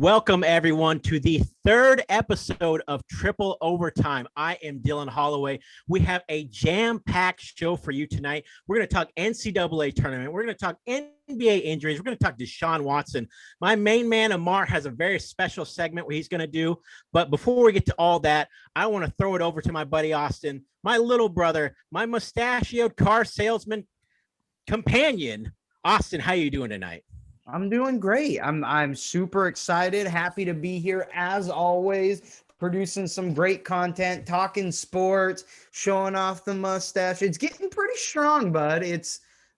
Welcome, everyone, to the third episode of Triple Overtime. I am Dillon Holloway. We have a jam-packed show for you tonight. We're going to talk NCAA Tournament. We're going to talk NBA injuries. We're going to talk Deshaun Watson. My main man, Amaar, has a very special segment where he's going to do. But before we get to all that, I want to throw it over to my buddy Austin, my little brother, my mustachioed car salesman companion. Austin, how you doing tonight? I'm doing great. I'm super excited, happy to be here as always, producing some great content, talking sports, showing off the mustache. It's getting pretty strong, bud.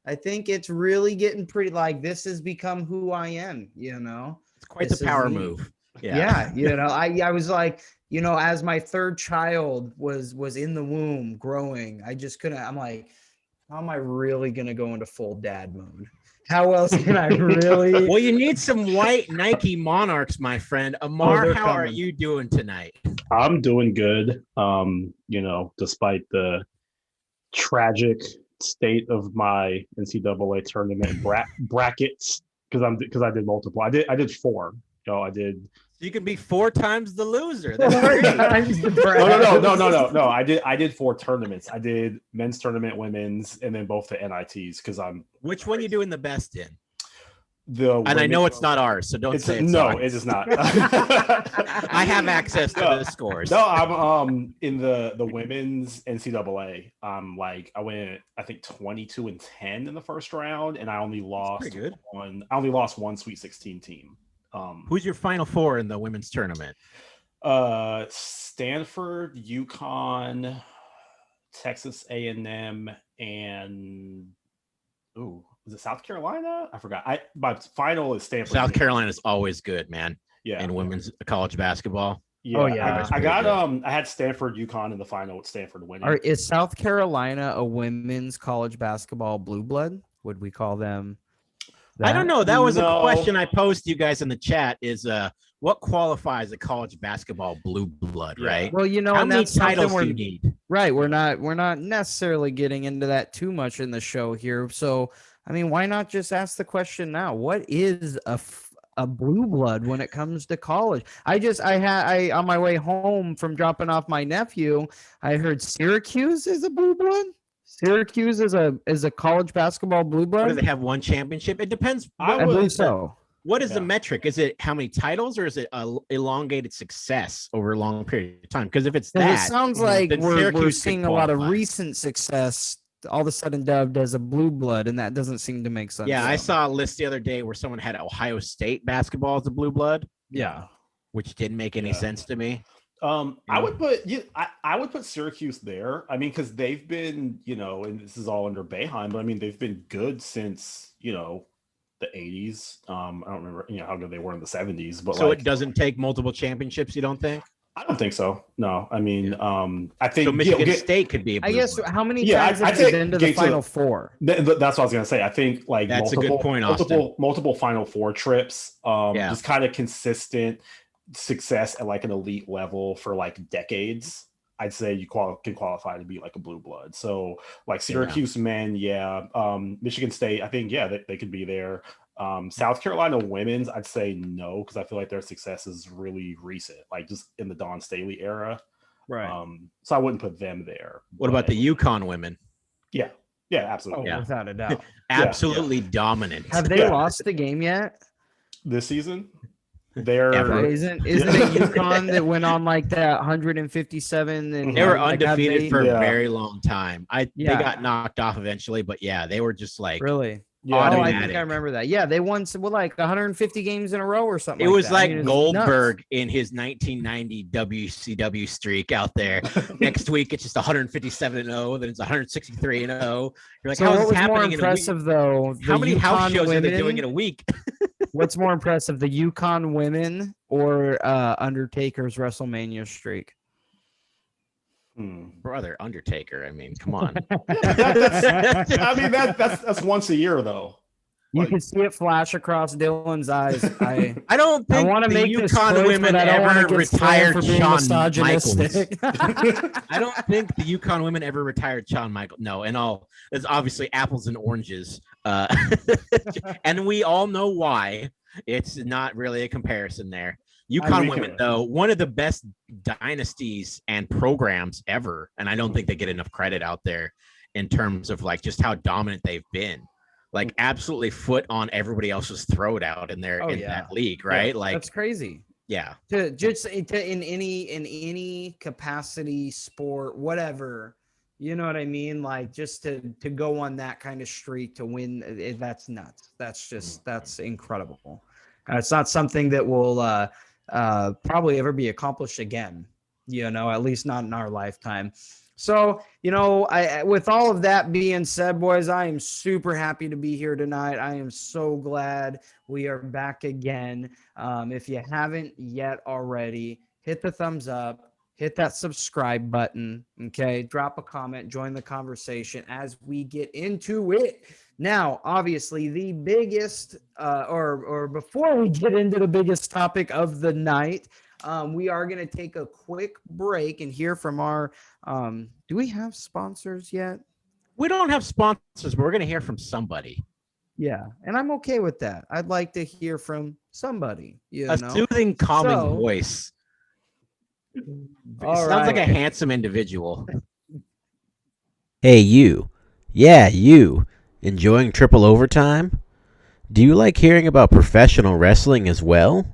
I think it's really getting pretty, like, this has become who I am, you know. It's quite the power move. Yeah, you know, I was like, you know, as my third child was in the womb growing, I just couldn't. I'm like, how am I really gonna go into full dad mode? How else can I really? Well, you need some white Nike Monarchs, my friend. Amaar, how are you doing tonight? I'm doing good. You know, despite the tragic state of my NCAA tournament brackets, because I did multiple. I did four. You know, I did. You can be 4 times the loser. That's great. No. I did 4 tournaments. I did men's tournament, women's, and then both the NITs because I'm. Which one are you doing the best in? And I know it's not ours, so don't say it's no, ours. it is not. I have access to the scores. No, I'm in the women's NCAA. I went, I think 22-10 in the first round, and I only lost one. I only lost one Sweet 16 team. Who's your Final Four in the women's tournament? Stanford, UConn, Texas A&M, and was it South Carolina? I forgot. My final is Stanford. South Carolina is always good, man. Yeah, in women's college basketball. Yeah, oh yeah. I had Stanford, UConn in the final with Stanford winning. Is South Carolina a women's college basketball blue blood? Would we call them? I don't know. That was a question I posed to you guys in the chat is what qualifies a college basketball blue blood, right? Well, you know, how and many that's titles do you need? Right. We're not necessarily getting into that too much in the show here. So, I mean, why not just ask the question now? What is a blue blood when it comes to college? I on my way home from dropping off my nephew, I heard Syracuse is a blue blood. Syracuse is a college basketball blue blood. Do they have one championship? It depends. I believe so. What is the metric? Is it how many titles, or is it a elongated success over a long period of time? Because if it's that, it sounds like we're seeing a lot of qualify. recent success all of a sudden dubbed as a blue blood, and that doesn't seem to make sense. Yeah, I saw a list the other day where someone had Ohio State basketball as a blue blood. Yeah, which didn't make any sense to me. I would put Syracuse there. I mean, because they've been, you know, and this is all under Boeheim, but I mean, they've been good since, you know, the 80s. I don't remember, you know, how good they were in the 70s. But so it doesn't take multiple championships, you don't think? I don't think so. No, I mean, I think so Michigan State could be. I guess blood. How many times have they been to the Final Four? That's what I was gonna say. I think like that's a good point. Multiple Final Four trips. Just kind of consistent success at like an elite level for like decades. I'd say you can qualify to be like a blue blood. So like Syracuse men, Michigan State, I think they could be there. South Carolina women's, I'd say no, because I feel like their success is really recent, like just in the Dawn Staley era. Right. So I wouldn't put them there. What about the UConn women? Yeah, absolutely. Without a doubt. Absolutely dominant. Have they lost the game yet? This season? Isn't it UConn that went on like that 157? And they were undefeated for a very long time. They got knocked off eventually, but they were just like really. Yeah, I think I remember that. Yeah, they won like 150 games in a row or something. It was like Goldberg in his 1990 WCW streak out there. Next week it's just 157-0, then it's 163-0. You're like, so how what is this was more happening impressive though? How many house shows women, are they doing in a week? What's more impressive, the UConn women or Undertaker's WrestleMania streak? Brother, Undertaker. I mean, come on. I mean, that's once a year though. You can see it flash across Dillon's eyes. I don't think I want to the make this UConn quick, women but I don't want ever to get retired for being Shawn Michaels. misogynistic. I don't think the UConn women ever retired Shawn Michaels. No, and all it's obviously apples and oranges. And we all know why. It's not really a comparison there. UConn women, though, one of the best dynasties and programs ever, and I don't think they get enough credit out there in terms of like just how dominant they've been. Like absolutely foot on everybody else's throat out in their that league, right? Yeah, like that's crazy. Yeah. In any capacity, sport, whatever, you know what I mean? Like just to go on that kind of streak to win, that's nuts. That's incredible. It's not something that will probably ever be accomplished again, at least not in our lifetime. So, with all of that being said, boys, I am super happy to be here tonight. I am so glad we are back again. If you haven't yet already, hit the thumbs up, hit that subscribe button, okay? Drop a comment, join the conversation as we get into it. Now, obviously, the biggest, or before we get into the biggest topic of the night, we are going to take a quick break and hear from our do we have sponsors yet? We don't have sponsors, but we're going to hear from somebody. Yeah, and I'm okay with that. I'd like to hear from somebody, soothing, calming voice. Sounds like a handsome individual. Hey, you. Yeah, you. Enjoying triple overtime? Do you like hearing about professional wrestling as well?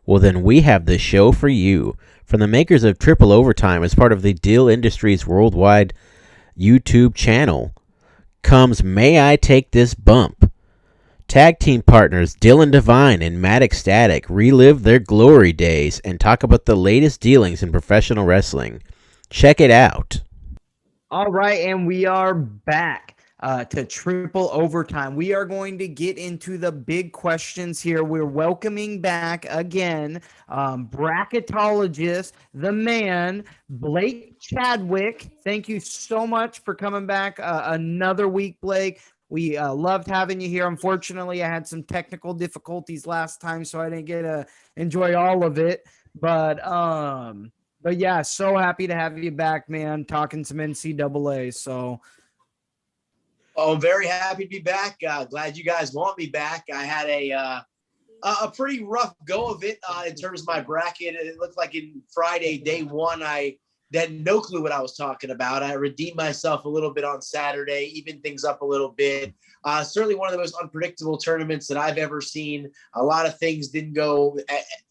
Well, then we have the show for you. From the makers of Triple Overtime as part of the Dill Industries worldwide YouTube channel comes May I Take This Bump? Tag team partners Dillon Divine and Matt Ecstatic relive their glory days and talk about the latest dealings in professional wrestling. Check it out. All right, and we are back to Triple Overtime. We are going to get into the big questions here. We're welcoming back again bracketologist, the man, Blake Chadwick. Thank you so much for coming back another week, Blake. We loved having you here. Unfortunately, I had some technical difficulties last time, so I didn't get to enjoy all of it. But yeah, so happy to have you back, man, talking some NCAA. So Oh, I'm very happy to be back. Glad you guys want me back. I had a pretty rough go of it in terms of my bracket. It looked like in Friday, day one, I had no clue what I was talking about. I redeemed myself a little bit on Saturday, evened things up a little bit. Certainly one of the most unpredictable tournaments that I've ever seen. A lot of things didn't go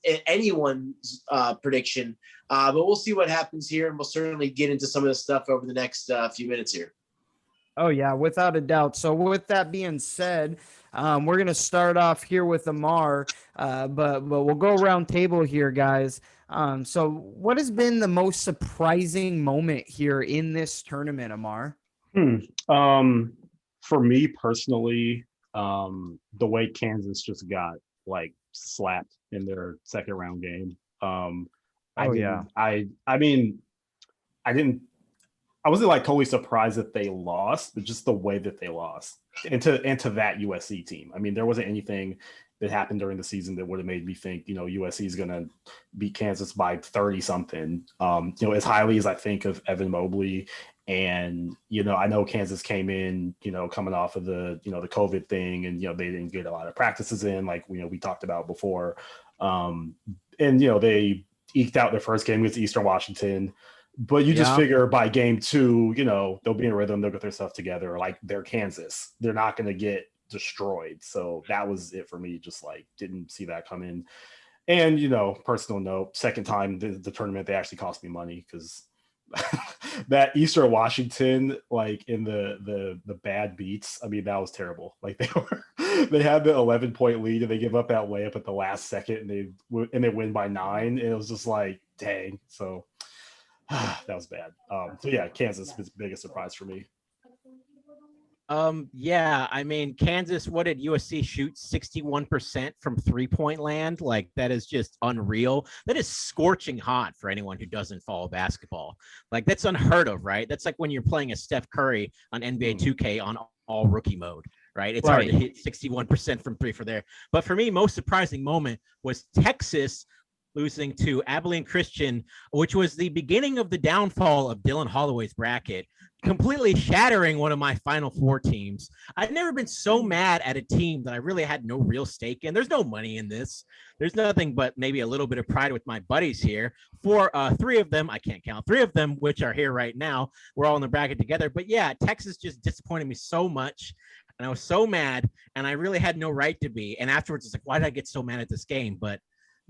at anyone's prediction, but we'll see what happens here, and we'll certainly get into some of this stuff over the next few minutes here. Oh, yeah, without a doubt. So with that being said, we're going to start off here with Amaar, but we'll go around table here, guys. So what has been the most surprising moment here in this tournament, Amaar? For me personally, the way Kansas just got like slapped in their second round game. I wasn't like totally surprised that they lost, but just the way that they lost into that USC team. I mean, there wasn't anything that happened during the season that would have made me think, USC is going to beat Kansas by 30 something. As highly as I think of Evan Mobley, and I know Kansas came in, coming off of the the COVID thing, and they didn't get a lot of practices in, like we talked about before. And they eked out their first game against Eastern Washington. But you just figure by game two, they'll be in rhythm, they'll get their stuff together. Like, they're Kansas. They're not going to get destroyed. So that was it for me. Just like didn't see that coming. And, personal note, second time the tournament, they actually cost me money because that Eastern Washington, like in the bad beats, I mean, that was terrible. Like they had the 11-point lead and they give up that layup at the last second and they win by 9. And it was just like, dang. So that was bad. So yeah, Kansas was the biggest surprise for me. Yeah, I mean, Kansas, what did USC shoot? 61% from 3-point land? Like, that is just unreal. That is scorching hot for anyone who doesn't follow basketball. Like, that's unheard of, right? That's like when you're playing a Steph Curry on NBA 2K on all rookie mode. right? It's hard to hit 61% from three for there. But for me, most surprising moment was Texas losing to Abilene Christian, which was the beginning of the downfall of Dillon Holloway's bracket, completely shattering one of my Final Four teams. I've never been so mad at a team that I really had no real stake in. There's no money in this. There's nothing but maybe a little bit of pride with my buddies here. For three of them, I can't count, three of them, which are here right now. We're all in the bracket together. But yeah, Texas just disappointed me so much. And I was so mad, and I really had no right to be. And afterwards, it's like, why did I get so mad at this game? But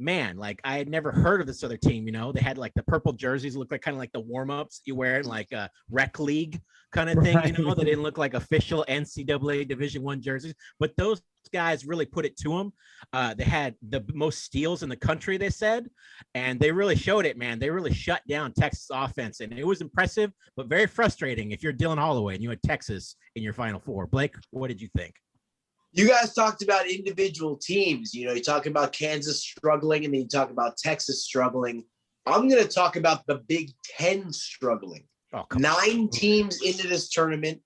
man, like I had never heard of this other team. You know, they had like the purple jerseys, look like kind of like the warm-ups you wear in like a rec league kind of thing. Right. You know, they didn't look like official NCAA Division I jerseys, but those guys really put it to them. They had the most steals in the country, they said, and they really showed it, man. They really shut down Texas offense, and it was impressive, but very frustrating if you're Dillon Holloway and you had Texas in your Final Four. Blake, what did you think? You guys talked about individual teams. You know, you talk about Kansas struggling, and then you talk about Texas struggling. I'm going to talk about the Big Ten struggling. 9 teams into this tournament,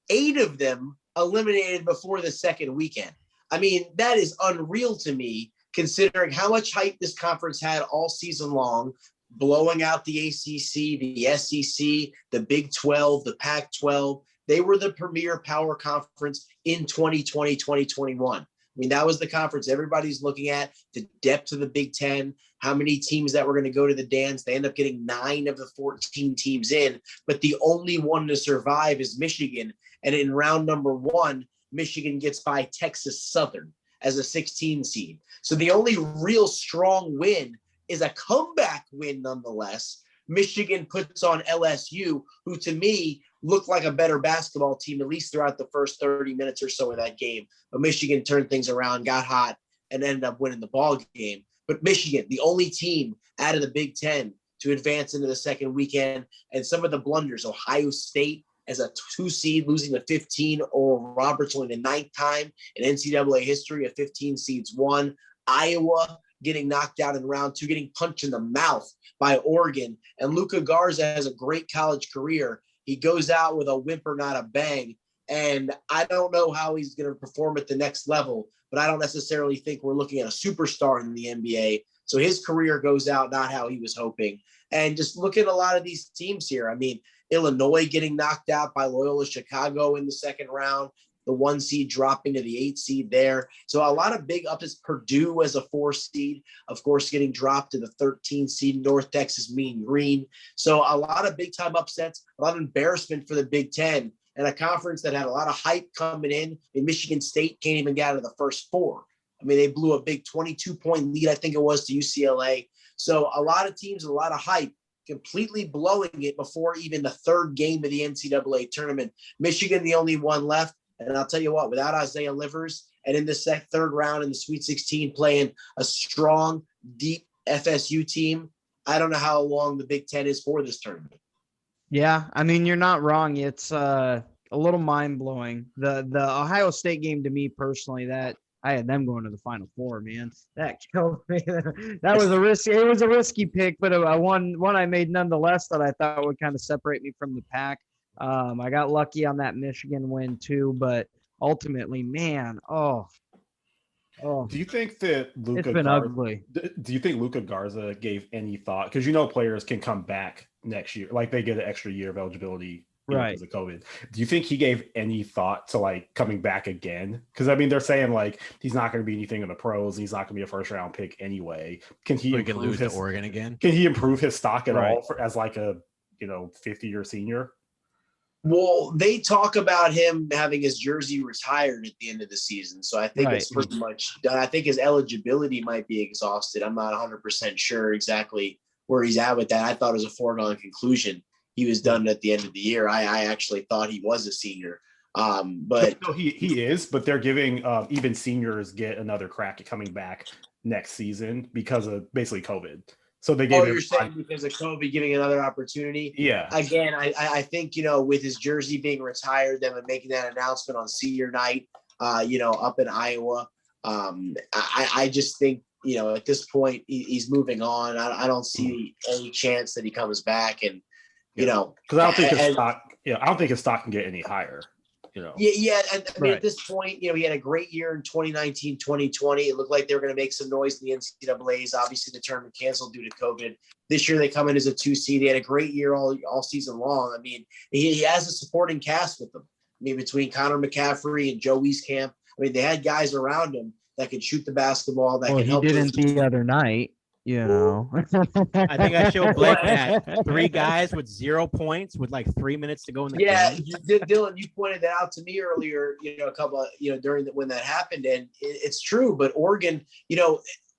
8 of them eliminated before the second weekend. I mean, that is unreal to me, considering how much hype this conference had all season long, blowing out the ACC, the SEC, the Big 12, the Pac-12. They were the premier power conference in 2020, 2021. I mean, that was the conference everybody's looking at, the depth of the Big Ten, how many teams that were going to go to the dance. They end up getting 9 of the 14 teams in, but the only one to survive is Michigan. And in round number 1, Michigan gets by Texas Southern as a 16 seed. So the only real strong win is a comeback win nonetheless. Michigan puts on LSU, who to me looked like a better basketball team, at least throughout the first 30 minutes or so of that game. But Michigan turned things around, got hot, and ended up winning the ball game. But Michigan, the only team out of the Big Ten to advance into the second weekend, and some of the blunders, Ohio State as a 2 seed, losing to 15, Oral Roberts only the 9th time in NCAA history of 15 seeds won. Iowa getting knocked out in round 2, getting punched in the mouth by Oregon. And Luka Garza has a great college career. He goes out with a whimper, not a bang. And I don't know how he's going to perform at the next level, but I don't necessarily think we're looking at a superstar in the NBA. So his career goes out not how he was hoping. And just look at a lot of these teams here. I mean, Illinois getting knocked out by Loyola Chicago in the second round, the 1 seed dropping to the 8 seed there. So a lot of big upsets. Purdue as a 4 seed, of course, getting dropped to the 13 seed, North Texas Mean Green. So a lot of big time upsets, a lot of embarrassment for the Big Ten, and a conference that had a lot of hype coming in. And Michigan State can't even get out of the first 4. I mean, they blew a big 22-point lead, I think it was, to UCLA. So a lot of teams, a lot of hype, completely blowing it before even the third game of the NCAA tournament. Michigan, the only one left. And I'll tell you what, without Isaiah Livers, and in the third round in the Sweet 16 playing a strong, deep FSU team, I don't know how long the Big Ten is for this tournament. Yeah, I mean, you're not wrong. It's a little mind-blowing. The Ohio State game, to me personally, that I had them going to the Final Four, man. That killed me. That was a risky. It was a risky pick, but a one I made nonetheless that I thought would kind of separate me from the pack. I got lucky on that Michigan win too, but ultimately, man, do you think that it's been ugly? Do you think Luka Garza gave any thought? Because you know players can come back next year, like they get an extra year of eligibility, right, because of COVID. Do you think he gave any thought to like coming back again? Because I mean, they're saying like he's not going to be anything in the pros. He's not going to be a first round pick anyway. Can he lose to Oregon again? Can he improve his stock at all as like a 50-year senior? Well, they talk about him having his jersey retired at the end of the season. So I think it's pretty much done. I think his eligibility might be exhausted. I'm not 100% sure exactly where he's at with that. I thought it was a foregone conclusion. He was done at the end of the year. I actually thought he was a senior. But no, he is, but they're giving even seniors get another crack at coming back next season because of basically COVID. So they gave him. You're saying because of COVID giving another opportunity? Yeah. Again, I think, with his jersey being retired, them making that announcement on senior night, up in Iowa, I just think, at this point he's moving on. I don't see any chance that he comes back, and because I don't think his stock. Yeah, I don't think his stock can get any higher. Yeah. And I mean, at this point, he had a great year in 2019, 2020. It looked like they were going to make some noise in the NCAAs. Obviously, the tournament canceled due to COVID. This year, they come in as a 2 seed. They had a great year all season long. I mean, he has a supporting cast with them. I mean, between Connor McCaffrey and Joe Wieskamp, I mean, they had guys around him that could shoot the basketball. That could help. He didn't the other night. I think I showed Blake that 3 guys with 0 points with like 3 minutes to go in the game. Yeah, Dillon, you pointed that out to me earlier, a couple of, during when that happened, and it's true. But Oregon,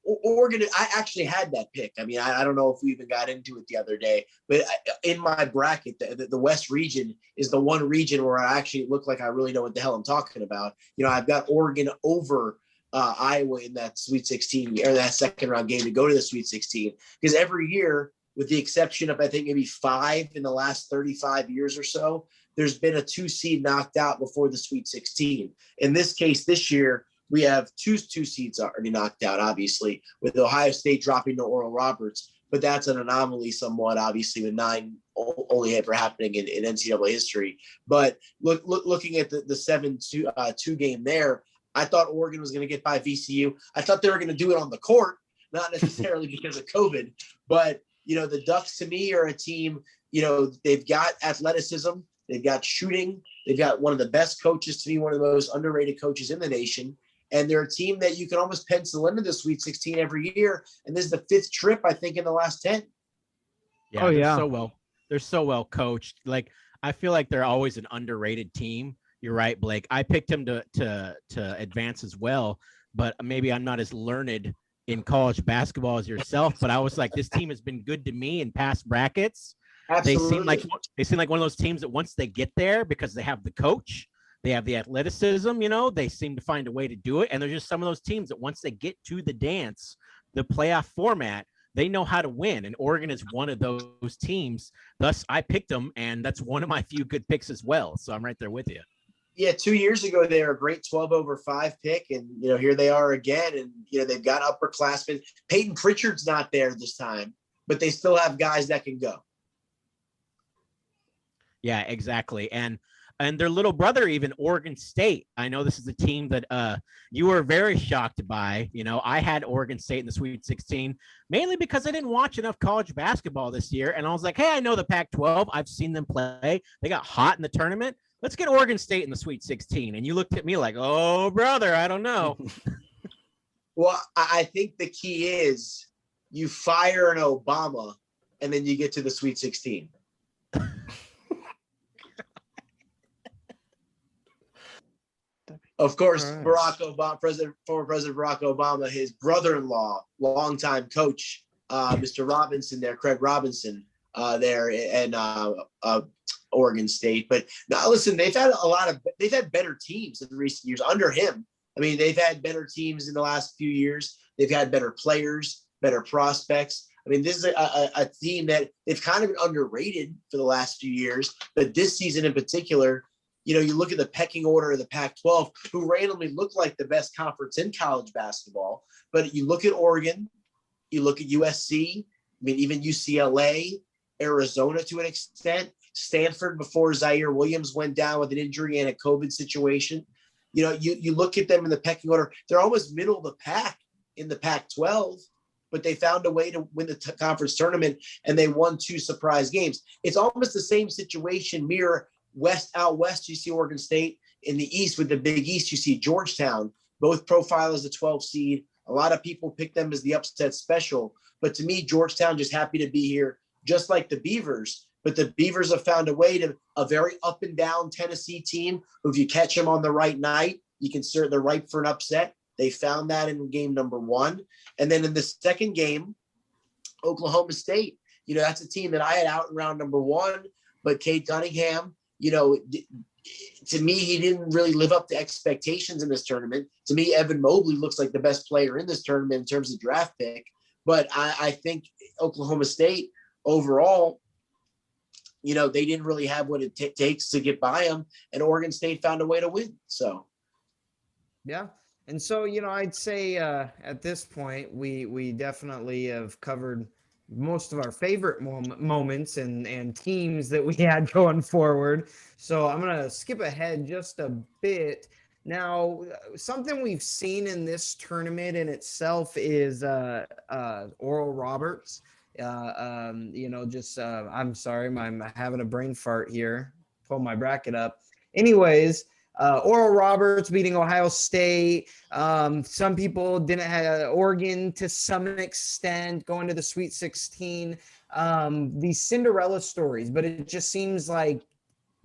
Oregon, I actually had that pick. I mean, I don't know if we even got into it the other day, but in my bracket, the West region is the one region where I actually look like I really know what the hell I'm talking about. I've got Oregon over Iowa in that Sweet 16 or that second round game to go to the Sweet 16, because every year, with the exception of I think maybe 5 in the last 35 years or so, there's been a 2 seed knocked out before the Sweet 16. In this case, this year we have two seeds already knocked out, obviously, with Ohio State dropping to Oral Roberts, but that's an anomaly somewhat, obviously, with 9 only ever happening in NCAA history. But looking at the 7-2 game there, I thought Oregon was going to get by VCU. I thought they were going to do it on the court, not necessarily because of COVID. But, the Ducks to me are a team, they've got athleticism, they've got shooting, they've got one of the best coaches, to me, one of the most underrated coaches in the nation. And they're a team that you can almost pencil into the Sweet 16 every year. And this is the 5th trip, I think, in the last 10. Yeah, they're so well coached. Like, I feel like they're always an underrated team. You're right, Blake. I picked him to advance as well, but maybe I'm not as learned in college basketball as yourself. But I was like, this team has been good to me in past brackets. Absolutely. They seem like one of those teams that once they get there, because they have the coach, they have the athleticism, they seem to find a way to do it. And they're just some of those teams that once they get to the dance, the playoff format, they know how to win. And Oregon is one of those teams. Thus, I picked them, and that's one of my few good picks as well. So I'm right there with you. Yeah, 2 years ago, they were a great 12/5 pick. And, here they are again. And, they've got upperclassmen. Peyton Pritchard's not there this time, but they still have guys that can go. Yeah, exactly. And their little brother, even Oregon State. I know this is a team that you were very shocked by. I had Oregon State in the Sweet 16, mainly because I didn't watch enough college basketball this year. And I was like, hey, I know the Pac-12. I've seen them play. They got hot in the tournament. Let's get Oregon State in the Sweet 16. And you looked at me like, oh, brother, I don't know. Well, I think the key is you fire an Obama and then you get to the Sweet 16. Of course, Barack Obama, former President Barack Obama, his brother-in-law, longtime coach, Mr. Robinson there, Craig Robinson there, and Oregon State. But now, listen, they've had better teams in recent years under him. I mean, they've had better teams in the last few years. They've had better players, better prospects. I mean, this is a team that they've kind of been underrated for the last few years, but this season in particular, you look at the pecking order of the Pac-12, who randomly look like the best conference in college basketball. But you look at Oregon, you look at USC, I mean, even UCLA, Arizona to an extent, Stanford before Zaire Williams went down with an injury and a COVID situation. You look at them in the pecking order, they're almost middle of the pack in the Pac-12, but they found a way to win the conference tournament, and they won 2 surprise games. It's almost the same situation, mirror out west, you see Oregon State. In the east, with the Big East, you see Georgetown, both profile as a 12 seed. A lot of people pick them as the upset special. But to me, Georgetown just happy to be here, just like the Beavers. But the Beavers have found a way to a very up and down Tennessee team who, if you catch them on the right night, you can they're ripe for an upset. They found that in game number 1. And then in the second game, Oklahoma State, that's a team that I had out in round number 1, but Cade Cunningham, to me, he didn't really live up to expectations in this tournament. To me, Evan Mobley looks like the best player in this tournament in terms of draft pick. But I think Oklahoma State overall, they didn't really have what it takes to get by them, and Oregon State found a way to win. So, yeah. And so, I'd say at this point, we definitely have covered most of our favorite moments and teams that we had going forward. So I'm going to skip ahead just a bit. Now, something we've seen in this tournament in itself is Oral Roberts. I'm sorry, I'm having a brain fart here. Pull my bracket up. Anyways, Oral Roberts beating Ohio State. Some people didn't have Oregon to some extent going to the Sweet 16. These Cinderella stories, but it just seems like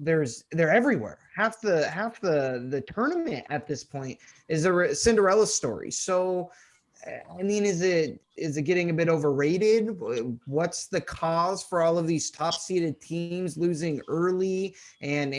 they're everywhere. Half the tournament at this point is a Cinderella story. So, I mean, is it getting a bit overrated? What's the cause for all of these top seeded teams losing early and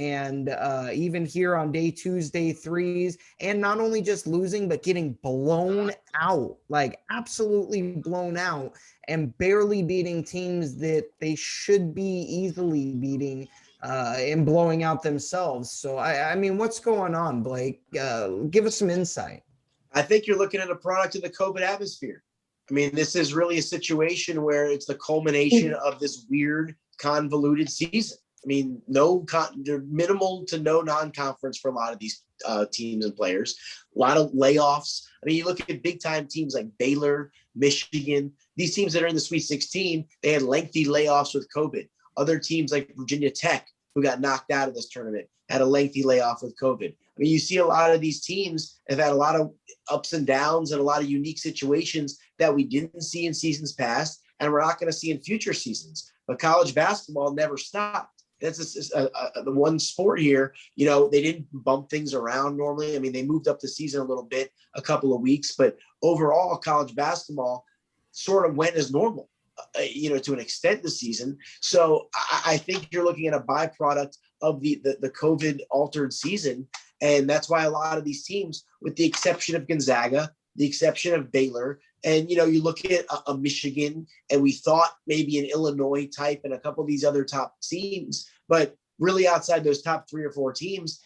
even here on day 2s, day 3s, and not only just losing but getting blown out, like absolutely blown out, and barely beating teams that they should be easily beating and blowing out themselves? So I mean, what's going on, Blake? Give us some insight. I think you're looking at a product of the COVID atmosphere. I mean, this is really a situation where it's the culmination of this weird, convoluted season. I mean, they're minimal to no non-conference for a lot of these teams and players. A lot of layoffs. I mean, you look at big-time teams like Baylor, Michigan. These teams that are in the Sweet 16, they had lengthy layoffs with COVID. Other teams like Virginia Tech, who got knocked out of this tournament, had a lengthy layoff with COVID. I mean, you see a lot of these teams have had a lot of ups and downs and a lot of unique situations that we didn't see in seasons past, and we're not going to see in future seasons. But college basketball never stopped. That's the one sport here. You know, they didn't bump things around normally. I mean, they moved up the season a little bit, a couple of weeks, but overall, college basketball sort of went as normal, to an extent this season. So I think you're looking at a byproduct of the COVID altered season. And that's why a lot of these teams, with the exception of Gonzaga, the exception of Baylor, and, you look at a Michigan, and we thought maybe an Illinois type and a couple of these other top teams, but really outside those top 3 or 4 teams,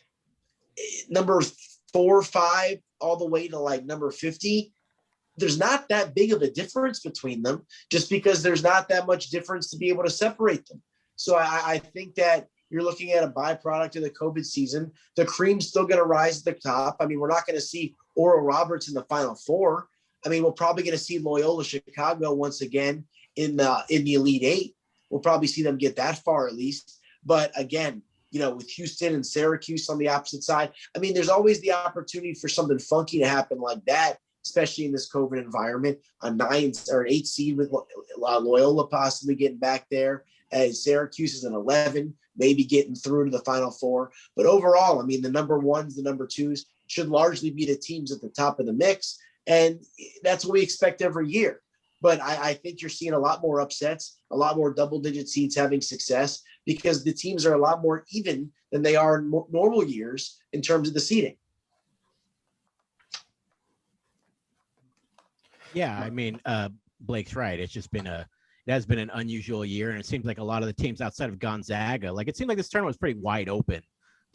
number 4 or 5, all the way to like number 50, there's not that big of a difference between them, just because there's not that much difference to be able to separate them. So I think that you're looking at a byproduct of the COVID season. The cream's still going to rise at the top. I mean, we're not going to see Oral Roberts in the Final Four. I mean, we're probably going to see Loyola Chicago once again in the Elite Eight. We'll probably see them get that far at least. But again, with Houston and Syracuse on the opposite side, I mean, there's always the opportunity for something funky to happen like that, especially in this COVID environment. A 9 or an 8 seed with Loyola possibly getting back there, as Syracuse is an 11, maybe getting through to the Final Four. But overall, I mean, the number 1s, the number 2s should largely be the teams at the top of the mix. And that's what we expect every year. But I think you're seeing a lot more upsets, a lot more double-digit seeds having success, because the teams are a lot more even than they are in normal years in terms of the seeding. Yeah, I mean, Blake's right. It has been an unusual year, and it seems like a lot of the teams outside of Gonzaga, like it seemed like this tournament was pretty wide open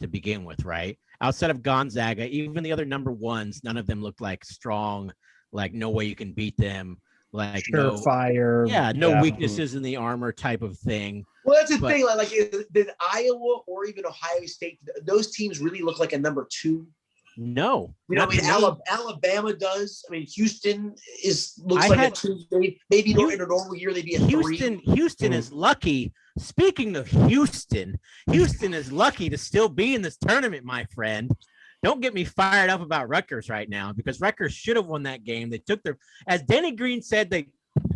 to begin with, right? Outside of Gonzaga, even the other number 1s, none of them looked like strong, like no way you can beat them, like surefire, no weaknesses in the armor type of thing. Well, that's the thing. Like, did Iowa or even Ohio State, those teams really look like a number 2? No, I mean, Alabama does. I mean, Houston looks like a 2. Maybe in a normal year they'd be a 3. Houston is lucky. Speaking of Houston is lucky to still be in this tournament, my friend. Don't get me fired up about Rutgers right now, because Rutgers should have won that game. They took as Denny Green said, they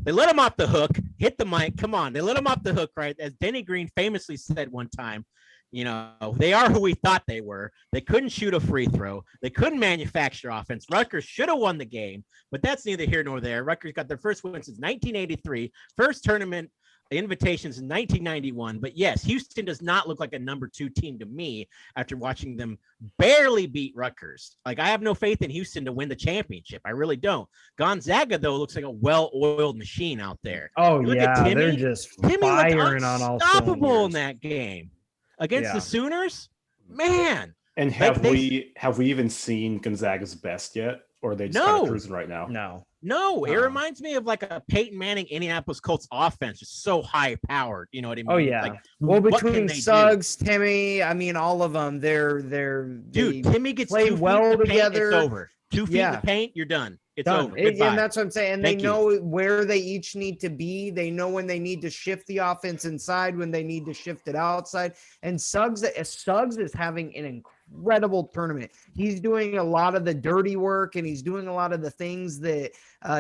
let him off the hook. Hit the mic. Come on, they let him off the hook, right? As Denny Green famously said one time. They are who we thought they were. They couldn't shoot a free throw. They couldn't manufacture offense. Rutgers should have won the game, but that's neither here nor there. Rutgers got their first win since 1983, first tournament invitations in 1991. But yes, Houston does not look like a number 2 team to me after watching them barely beat Rutgers. Like, I have no faith in Houston to win the championship. I really don't. Gonzaga, though, looks like a well-oiled machine out there. Oh, yeah, they're just firing on all cylinders. Unstoppable in that game. Against the Sooners, man. And have we even seen Gonzaga's best yet, or are they just kind of cruising right now? No, it reminds me of like a Peyton Manning Indianapolis Colts offense, just so high powered. You know what I mean? Oh yeah. Like, well, what can between they Suggs, Timmy, I mean, all of them, Dude, Timmy gets play 2 feet well in the paint, together. it's over. 2 feet in the paint, you're done. It's done. over. Goodbye. And that's what I'm saying. And Thank they know where they each need to be. They know when they need to shift the offense inside, when they need to shift it outside. And Suggs is having an incredible tournament. He's doing a lot of the dirty work, and he's doing a lot of the things that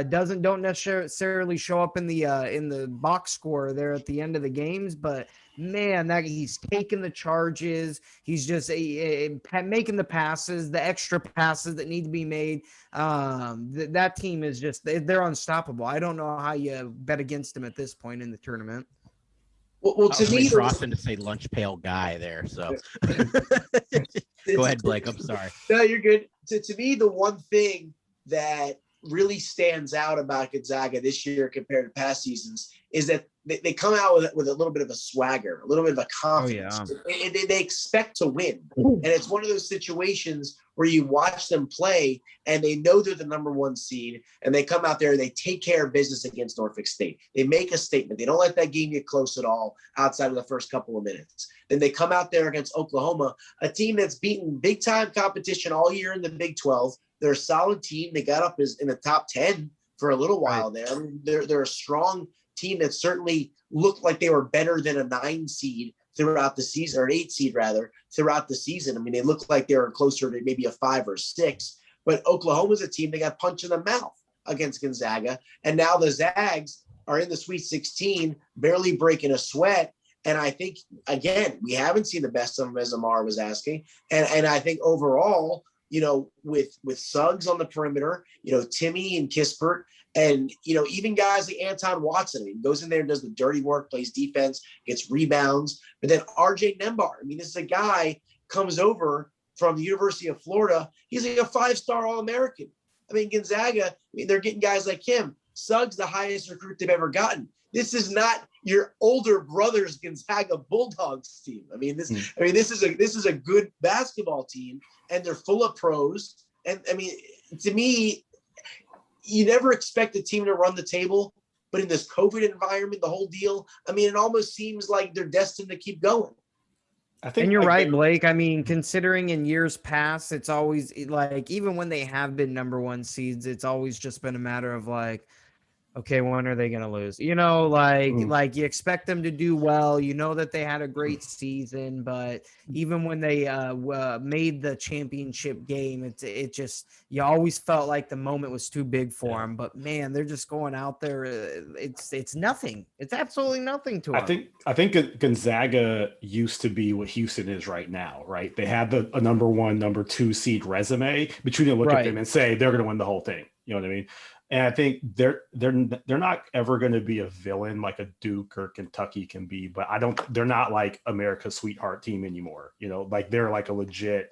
don't necessarily show up in the box score there at the end of the games. But man, that he's taking the charges. He's just making the passes, the extra passes that need to be made. That team is just they're unstoppable. I don't know how you bet against them at this point in the tournament. Well, to me, Austin to say lunch pail guy there. So go ahead, Blake. I'm sorry. No, you're good. To me, the one thing that really stands out about Gonzaga this year compared to past seasons is that they come out with a little bit of a swagger, a little bit of a confidence. Oh, yeah. They expect to win. And it's one of those situations where you watch them play and they know they're the number 1 seed, and they come out there and they take care of business against Norfolk State. They make a statement. They don't let that game get close at all outside of the first couple of minutes. Then they come out there against Oklahoma, a team that's beaten big-time competition all year in the Big 12. They're a solid team. They got up in the top 10 for a little while there. I mean, they're a strong team that certainly looked like they were better than a 9 seed throughout the season, or an 8 seed rather, throughout the season. I mean, they looked like they were closer to maybe a 5 or 6, but Oklahoma's a team that got punched in the mouth against Gonzaga. And now the Zags are in the Sweet 16, barely breaking a sweat. And I think, again, we haven't seen the best of them, as Amaar was asking. And I think overall, you know, with Suggs on the perimeter, you know, Timmy and Kispert, and, you know, even guys like Anton Watson, I mean, goes in there and does the dirty work, plays defense, gets rebounds. But then RJ Nembar, I mean, this is a guy comes over from the University of Florida. He's like a 5-star All-American. I mean, Gonzaga, I mean, they're getting guys like him. Suggs, the highest recruit they've ever gotten. This is not your older brother's Gonzaga Bulldogs team. I mean, this is a good basketball team, and they're full of pros. And I mean, to me, you never expect a team to run the table, but in this COVID environment, the whole deal, I mean, it almost seems like they're destined to keep going. I think, and you're right, Blake. I mean, considering in years past, it's always like, even when they have been number 1 seeds, it's always just been a matter of like, okay, when are they going to lose? You know, like you expect them to do well. You know that they had a great season, but even when they made the championship game, it just, you always felt like the moment was too big for them. But man, they're just going out there. It's nothing. It's absolutely nothing to them. I think Gonzaga used to be what Houston is right now, right? They had a number 1, number 2 seed resume, but you didn't look at them and say they're going to win the whole thing. You know what I mean? And I think they're not ever going to be a villain like a Duke or Kentucky can be, but they're not like America's sweetheart team anymore. You know, like they're like a legit,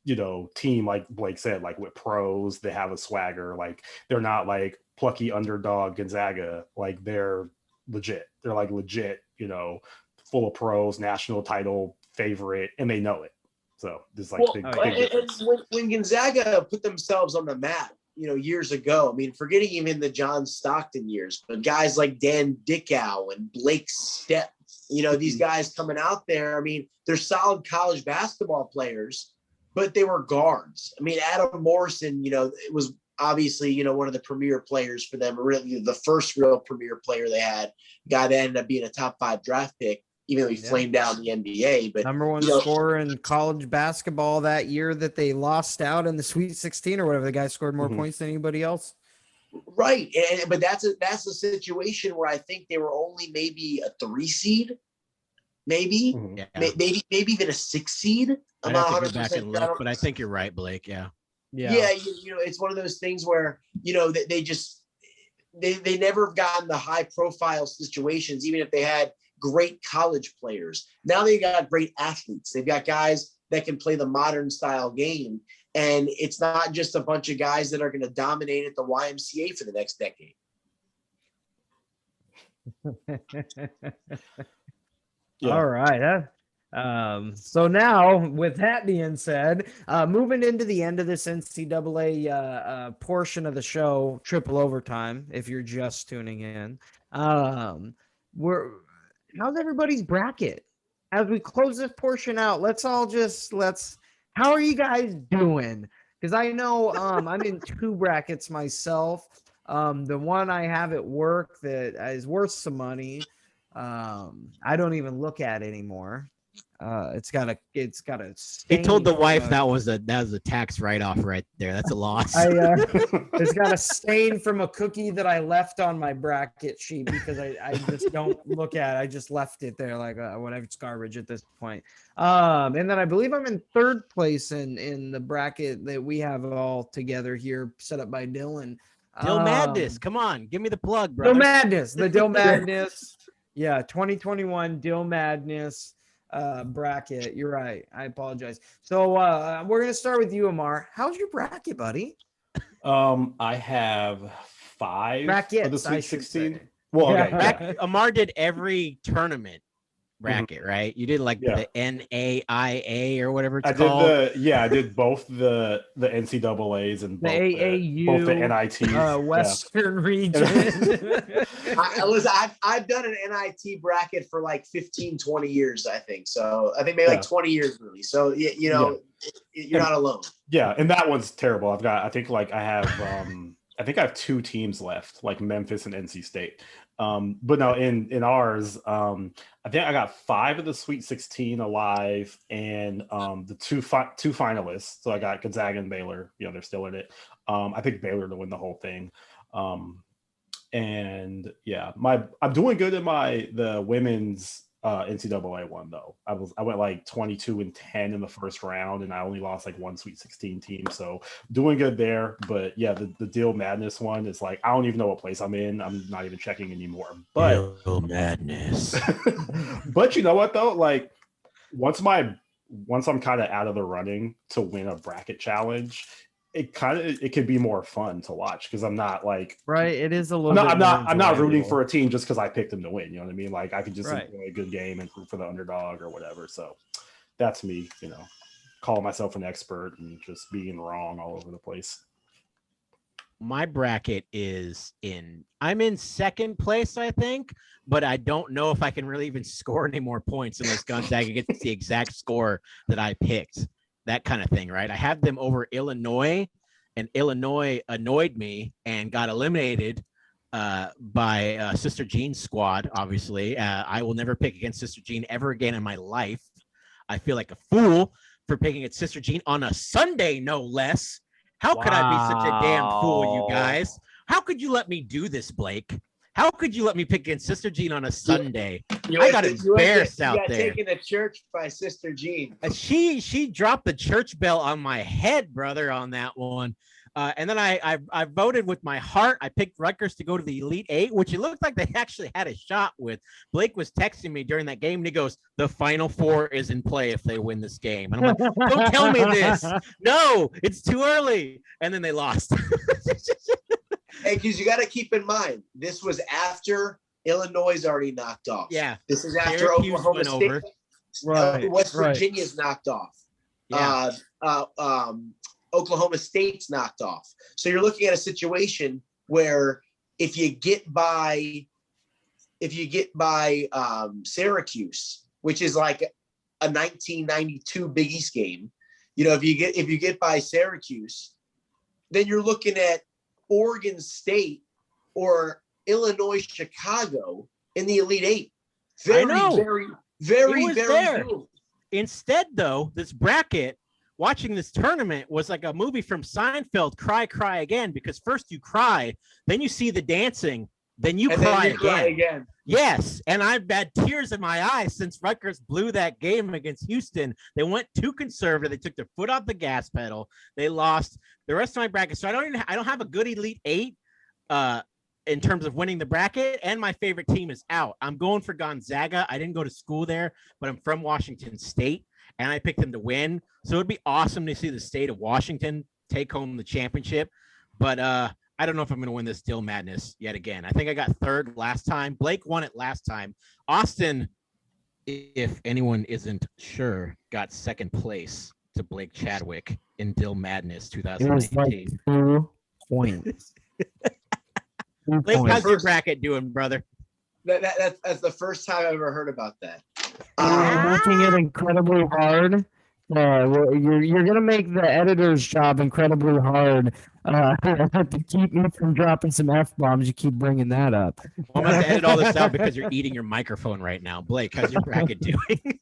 you know, team, like Blake said, like with pros, they have a swagger. Like they're not like plucky underdog Gonzaga. Like they're legit. They're like legit, you know, full of pros, national title favorite, and they know it. So there's like big difference. And when Gonzaga put themselves on the map, you know, years ago, I mean, forgetting even the John Stockton years, but guys like Dan Dickow and Blake Stepp, you know, these guys coming out there, I mean, they're solid college basketball players, but they were guards. I mean, Adam Morrison, you know, it was obviously, you know, one of the premier players for them, really the first real premier player they had, guy that ended up being a top 5 draft pick, even though he flamed out in the NBA. But number 1 scorer in college basketball that year that they lost out in the Sweet 16 or whatever. The guy scored more points than anybody else. Right. But that's a situation where I think they were only maybe a 3 seed, maybe even a 6 seed. I'm not 100% back and look, but I think you're right, Blake. Yeah. You know, it's one of those things where, you know, they never have gotten the high profile situations, even if they had great college players. Now they've got great athletes. They've got guys that can play the modern style game. And it's not just a bunch of guys that are going to dominate at the YMCA for the next decade. All right. So now, with that being said, moving into the end of this NCAA portion of the show, triple overtime, if you're just tuning in, how's everybody's bracket? As we close this portion out, how are you guys doing? Because I know I'm in 2 brackets myself. The one I have at work that is worth some money, I don't even look at anymore. It's got a He told the wife a, that was a tax write-off right there. That's a loss. it's got a stain from a cookie that I left on my bracket sheet because I just don't look at it. I just left it there like whatever, it's garbage at this point. And then I believe I'm in 3rd place in the bracket that we have all together here, set up by Dillon. Dill Madness. Come on, give me the plug, bro. Dill Madness. The Dill Madness. Yeah, 2021 Dill Madness bracket. You're right. I apologize. So we're gonna start with you, Amaar. How's your bracket, buddy? I have 5 brackets for the Sweet 16. Say. Well, okay. Yeah. Amar did every tournament bracket, right? You did like the NAIA or whatever it's called. I did both the NCAAs and both the AAU, both the NITs, Western region. I've done an NIT bracket for like 15, 20 years, I think. So I think maybe like 20 years really. So you're not alone. Yeah, and that one's terrible. I think I have 2 teams left, like Memphis and NC State. But no, in ours, I think I got 5 of the Sweet 16 alive, and the two finalists. So I got Gonzaga and Baylor. They're still in it. I picked Baylor to win the whole thing. And yeah, I'm doing good in the women's NCAA one though. I went like 22-10 in the first round, and I only lost like 1 Sweet 16 team, so doing good there. But yeah, the Dill Madness one is like, I don't even know what place I'm in. I'm not even checking anymore. But Dill Madness. But you know what though? Like once I'm kind of out of the running to win a bracket challenge, it can be more fun to watch because I'm not like it is a little. I'm not rooting for a team just because I picked them to win. You know what I mean? Like I can just enjoy a good game and root for the underdog or whatever. So that's me. Calling myself an expert and just being wrong all over the place. My bracket I'm in 2nd place, I think, but I don't know if I can really even score any more points unless Gonzaga gets the exact score that I picked. That kind of thing, right? I have them over Illinois, and Illinois annoyed me and got eliminated by Sister Jean's squad, obviously. I will never pick against Sister Jean ever again in my life. I feel like a fool for picking at Sister Jean on a Sunday, no less. How could I be such a damn fool, you guys? How could you let me do this, Blake? How could you let me pick against Sister Jean on a Sunday? I got embarrassed out there. You got taken to church by Sister Jean. She dropped the church bell on my head, brother, on that one. And then I voted with my heart. I picked Rutgers to go to the Elite 8, which it looked like they actually had a shot with. Blake was texting me during that game, and he goes, "The Final Four is in play if they win this game." And I'm like, "Don't tell me this. No, it's too early." And then they lost. Hey, because you got to keep in mind, this was after Illinois already knocked off. Yeah. This is after Oklahoma State. West Virginia's knocked off. Yeah. Oklahoma State's knocked off. So you're looking at a situation where if you get by Syracuse, which is like a 1992 Big East game, if you get by Syracuse, then you're looking at Oregon State or Illinois, Chicago in the Elite 8. Very doable. Instead, though, this bracket, watching this tournament was like a movie from Seinfeld, Cry, Cry Again, because first you cry, then you see the dancing, then you cry again. Yes, and I've had tears in my eyes since Rutgers blew that game against Houston. They went too conservative. They took their foot off the gas pedal. They lost the rest of my bracket. So I don't have a good Elite 8 in terms of winning the bracket, and my favorite team is out. I'm going for Gonzaga. I didn't go to school there, but I'm from Washington State, and I picked them to win. So it'd be awesome to see the state of Washington take home the championship. But I don't know if I'm going to win this Dill Madness yet again. I think I got 3rd last time. Blake won it last time. Austin if anyone isn't sure, got second place to Blake Chadwick in Dillon Madness It was like 2019. 2 points. Blake, how's your bracket doing, brother? That's the first time I've ever heard about that. Making it incredibly hard. You're gonna make the editor's job incredibly hard to keep me from dropping some F-bombs. You keep bringing that up. I'm going to edit all this out because you're eating your microphone right now. Blake, how's your bracket doing?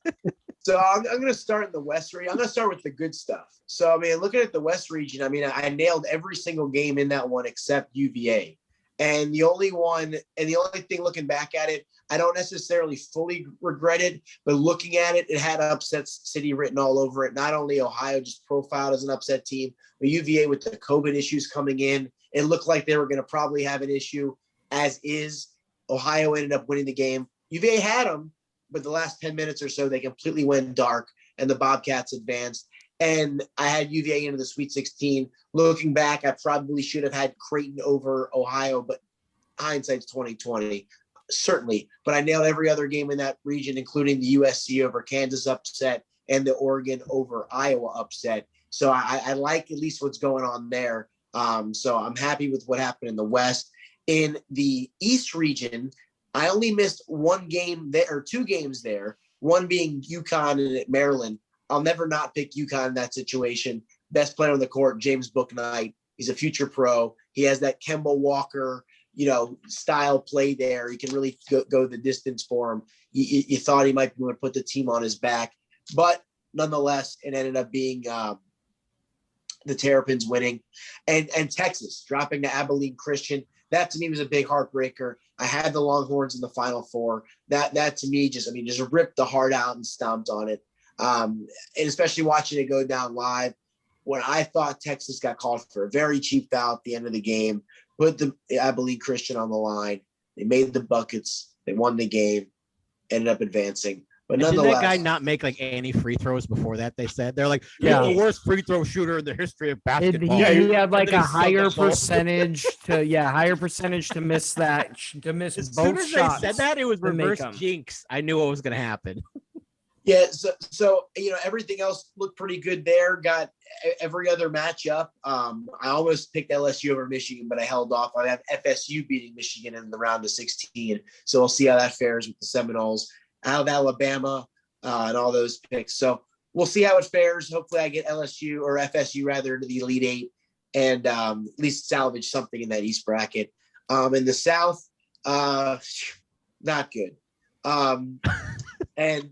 So I'm going to start in the West region. I'm going to start with the good stuff. So, I mean, looking at the West region, I mean, I nailed every single game in that one except UVA. And the only thing looking back at it, I don't necessarily fully regret it, but looking at it, it had upset city written all over it. Not only Ohio just profiled as an upset team, but UVA with the COVID issues coming in, it looked like they were going to probably have an issue. As is, Ohio ended up winning the game. UVA had them, but the last 10 minutes or so, they completely went dark, and the Bobcats advanced. And I had UVA into the Sweet 16. Looking back, I probably should have had Creighton over Ohio, but hindsight's 2020, certainly. But I nailed every other game in that region, including the USC over Kansas upset and the Oregon over Iowa upset. So I like at least what's going on there. So I'm happy with what happened in the West. In the East region, I only missed one game there, or 2 games there, one being UConn and at Maryland. I'll never not pick UConn in that situation. Best player on the court, James Bouknight. He's a future pro. He has that Kemba Walker, style play there. He can really go the distance for him. You thought he might be able to put the team on his back. But nonetheless, it ended up being the Terrapins winning. And Texas dropping to Abilene Christian. That to me was a big heartbreaker. I had the Longhorns in the Final Four. That to me just ripped the heart out and stomped on it. And especially watching it go down live, when I thought Texas got called for a very cheap foul at the end of the game, put the Abilene Christian on the line. They made the buckets. They won the game, ended up advancing. But nonetheless, did that guy not make like any free throws before that? They said they're like, you're the worst free throw shooter in the history of basketball. He had like a higher percentage to miss that, to miss as both soon as shots. they said that, it was reverse jinx. I knew what was going to happen. Yeah, so everything else looked pretty good there. Got every other matchup. I almost picked LSU over Michigan, but I held off. I have FSU beating Michigan in the round of 16, so we'll see how that fares with the Seminoles. I have Alabama and all those picks, so we'll see how it fares. Hopefully, I get LSU or FSU rather into the Elite Eight and at least salvage something in that East bracket. In the South, not good. And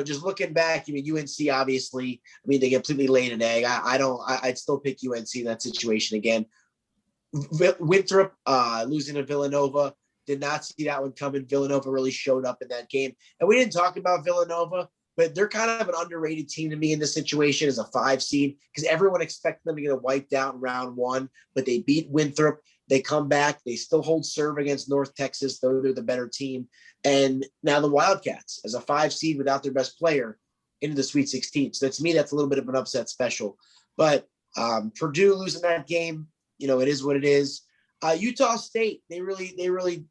just looking back, UNC obviously, they completely laid an egg. I'd still pick UNC in that situation again. Winthrop losing to Villanova, did not see that one coming. Villanova really showed up in that game. And we didn't talk about Villanova, but they're kind of an underrated team to me in this situation as a 5 seed because everyone expected them to get wiped out in round 1, but they beat Winthrop. They come back. They still hold serve against North Texas, though they're the better team. And now the Wildcats, as a 5 seed without their best player, into the Sweet 16. So to me, that's a little bit of an upset special. But Purdue losing that game, it is what it is. Utah State, they really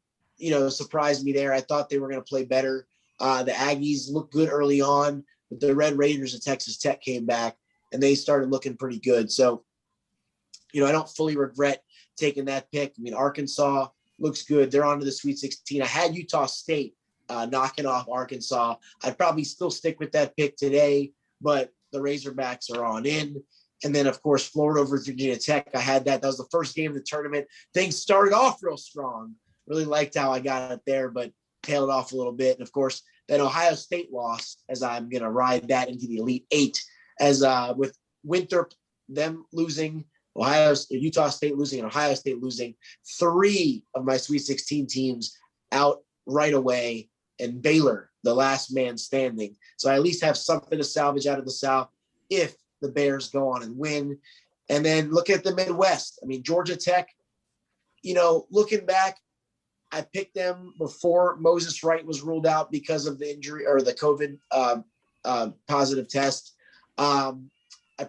surprised me there. I thought they were going to play better. The Aggies looked good early on, but the Red Raiders of Texas Tech came back, and they started looking pretty good. So, I don't fully regret taking that pick. Arkansas looks good. They're on to the Sweet 16. I had Utah State knocking off Arkansas. I'd probably still stick with that pick today, but the Razorbacks are on in. And then, of course, Florida over Virginia Tech. I had that. That was the first game of the tournament. Things started off real strong. Really liked how I got it there, but tailed off a little bit. And, of course, that Ohio State loss, as I'm going to ride that into the Elite Eight, as with Winthrop, them losing, Utah State losing, and Ohio State losing, 3 of my Sweet 16 teams out right away, and Baylor, the last man standing. So I at least have something to salvage out of the South if the Bears go on and win. And then look at the Midwest. Georgia Tech, looking back, I picked them before Moses Wright was ruled out because of the injury or the COVID positive test. I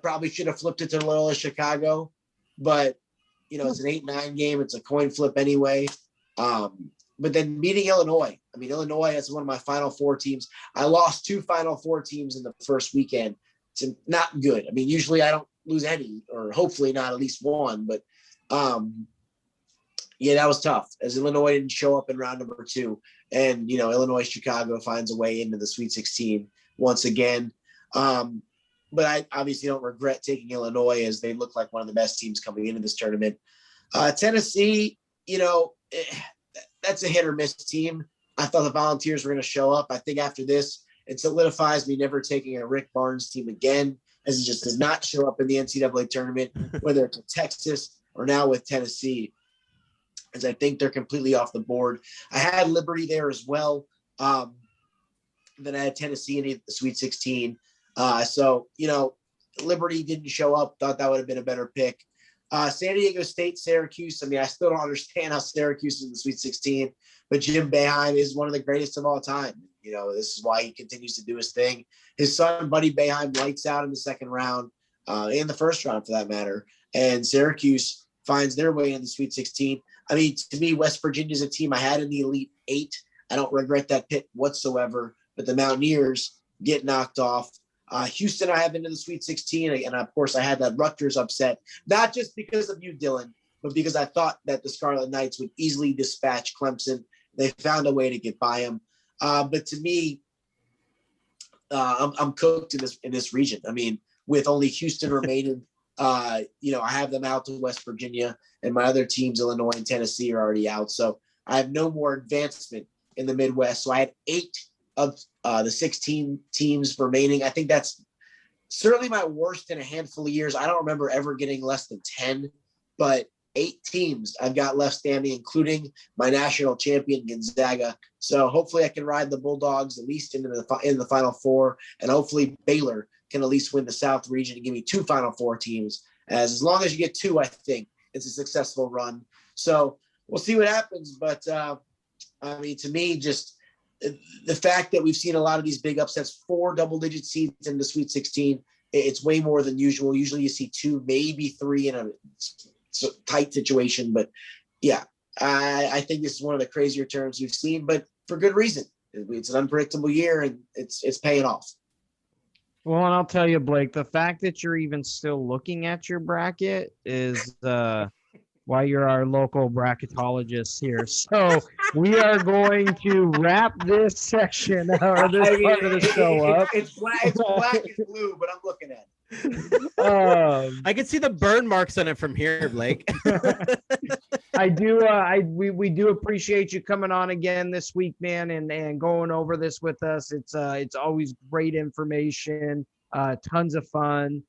probably should have flipped it to Loyola Chicago, but it's an 8-9 game. It's a coin flip anyway. but then beating Illinois. I mean, Illinois is one of my Final Four teams. I lost 2 Final Four teams in the first weekend. It's not good. I mean, usually I don't lose any, or hopefully not at least one. But yeah, that was tough, as Illinois didn't show up in round number 2. And, Illinois, Chicago finds a way into the Sweet 16 once again. But I obviously don't regret taking Illinois, as they look like one of the best teams coming into this tournament. Tennessee, that's a hit or miss team. I thought the Volunteers were going to show up. I think after this, it solidifies me never taking a Rick Barnes team again, as he just does not show up in the NCAA tournament, whether it's Texas or now with Tennessee, as I think they're completely off the board. I had Liberty there as well. Then I had Tennessee in the Sweet 16. So, Liberty didn't show up. Thought that would have been a better pick. San Diego State, Syracuse. I mean, I still don't understand how Syracuse is in the Sweet 16, but Jim Boeheim is one of the greatest of all time. This is why he continues to do his thing. His son, Buddy Boeheim, lights out in the second round, in the first round for that matter. And Syracuse finds their way in the Sweet 16. I mean, to me, West Virginia is a team I had in the Elite 8. I don't regret that pick whatsoever, but the Mountaineers get knocked off. Houston, I have into the Sweet 16. And of course, I had that Rutgers upset, not just because of you, Dillon, but because I thought that the Scarlet Knights would easily dispatch Clemson. They found a way to get by them. But to me, I'm cooked in this region. I mean, with only Houston remaining, I have them out to West Virginia, and my other teams, Illinois and Tennessee, are already out. So I have no more advancement in the Midwest. So I had 8 of the 16 teams remaining. I think that's certainly my worst in a handful of years. I don't remember ever getting less than 10, but 8 teams I've got left standing, including my national champion Gonzaga. So hopefully I can ride the Bulldogs at least into the Final Four, and hopefully Baylor can at least win the South region and give me 2 Final Four teams. As long as you get 2, I think it's a successful run. So we'll see what happens. But I mean, to me, just the fact that we've seen a lot of these big upsets, 4 double-digit seeds in the Sweet 16, it's way more than usual. Usually you see 2, maybe 3 in a tight situation. But yeah, I think this is one of the crazier terms we've seen, but for good reason. It's an unpredictable year, and it's paying off. Well, and I'll tell you, Blake, the fact that you're even still looking at your bracket is why you're our local bracketologist here. So we are going to wrap this section or this part of the show up. It's black and blue, but I'm looking at it. I can see the burn marks on it from here, Blake. I do. We do appreciate you coming on again this week, man, and going over this with us. It's always great information, tons of fun.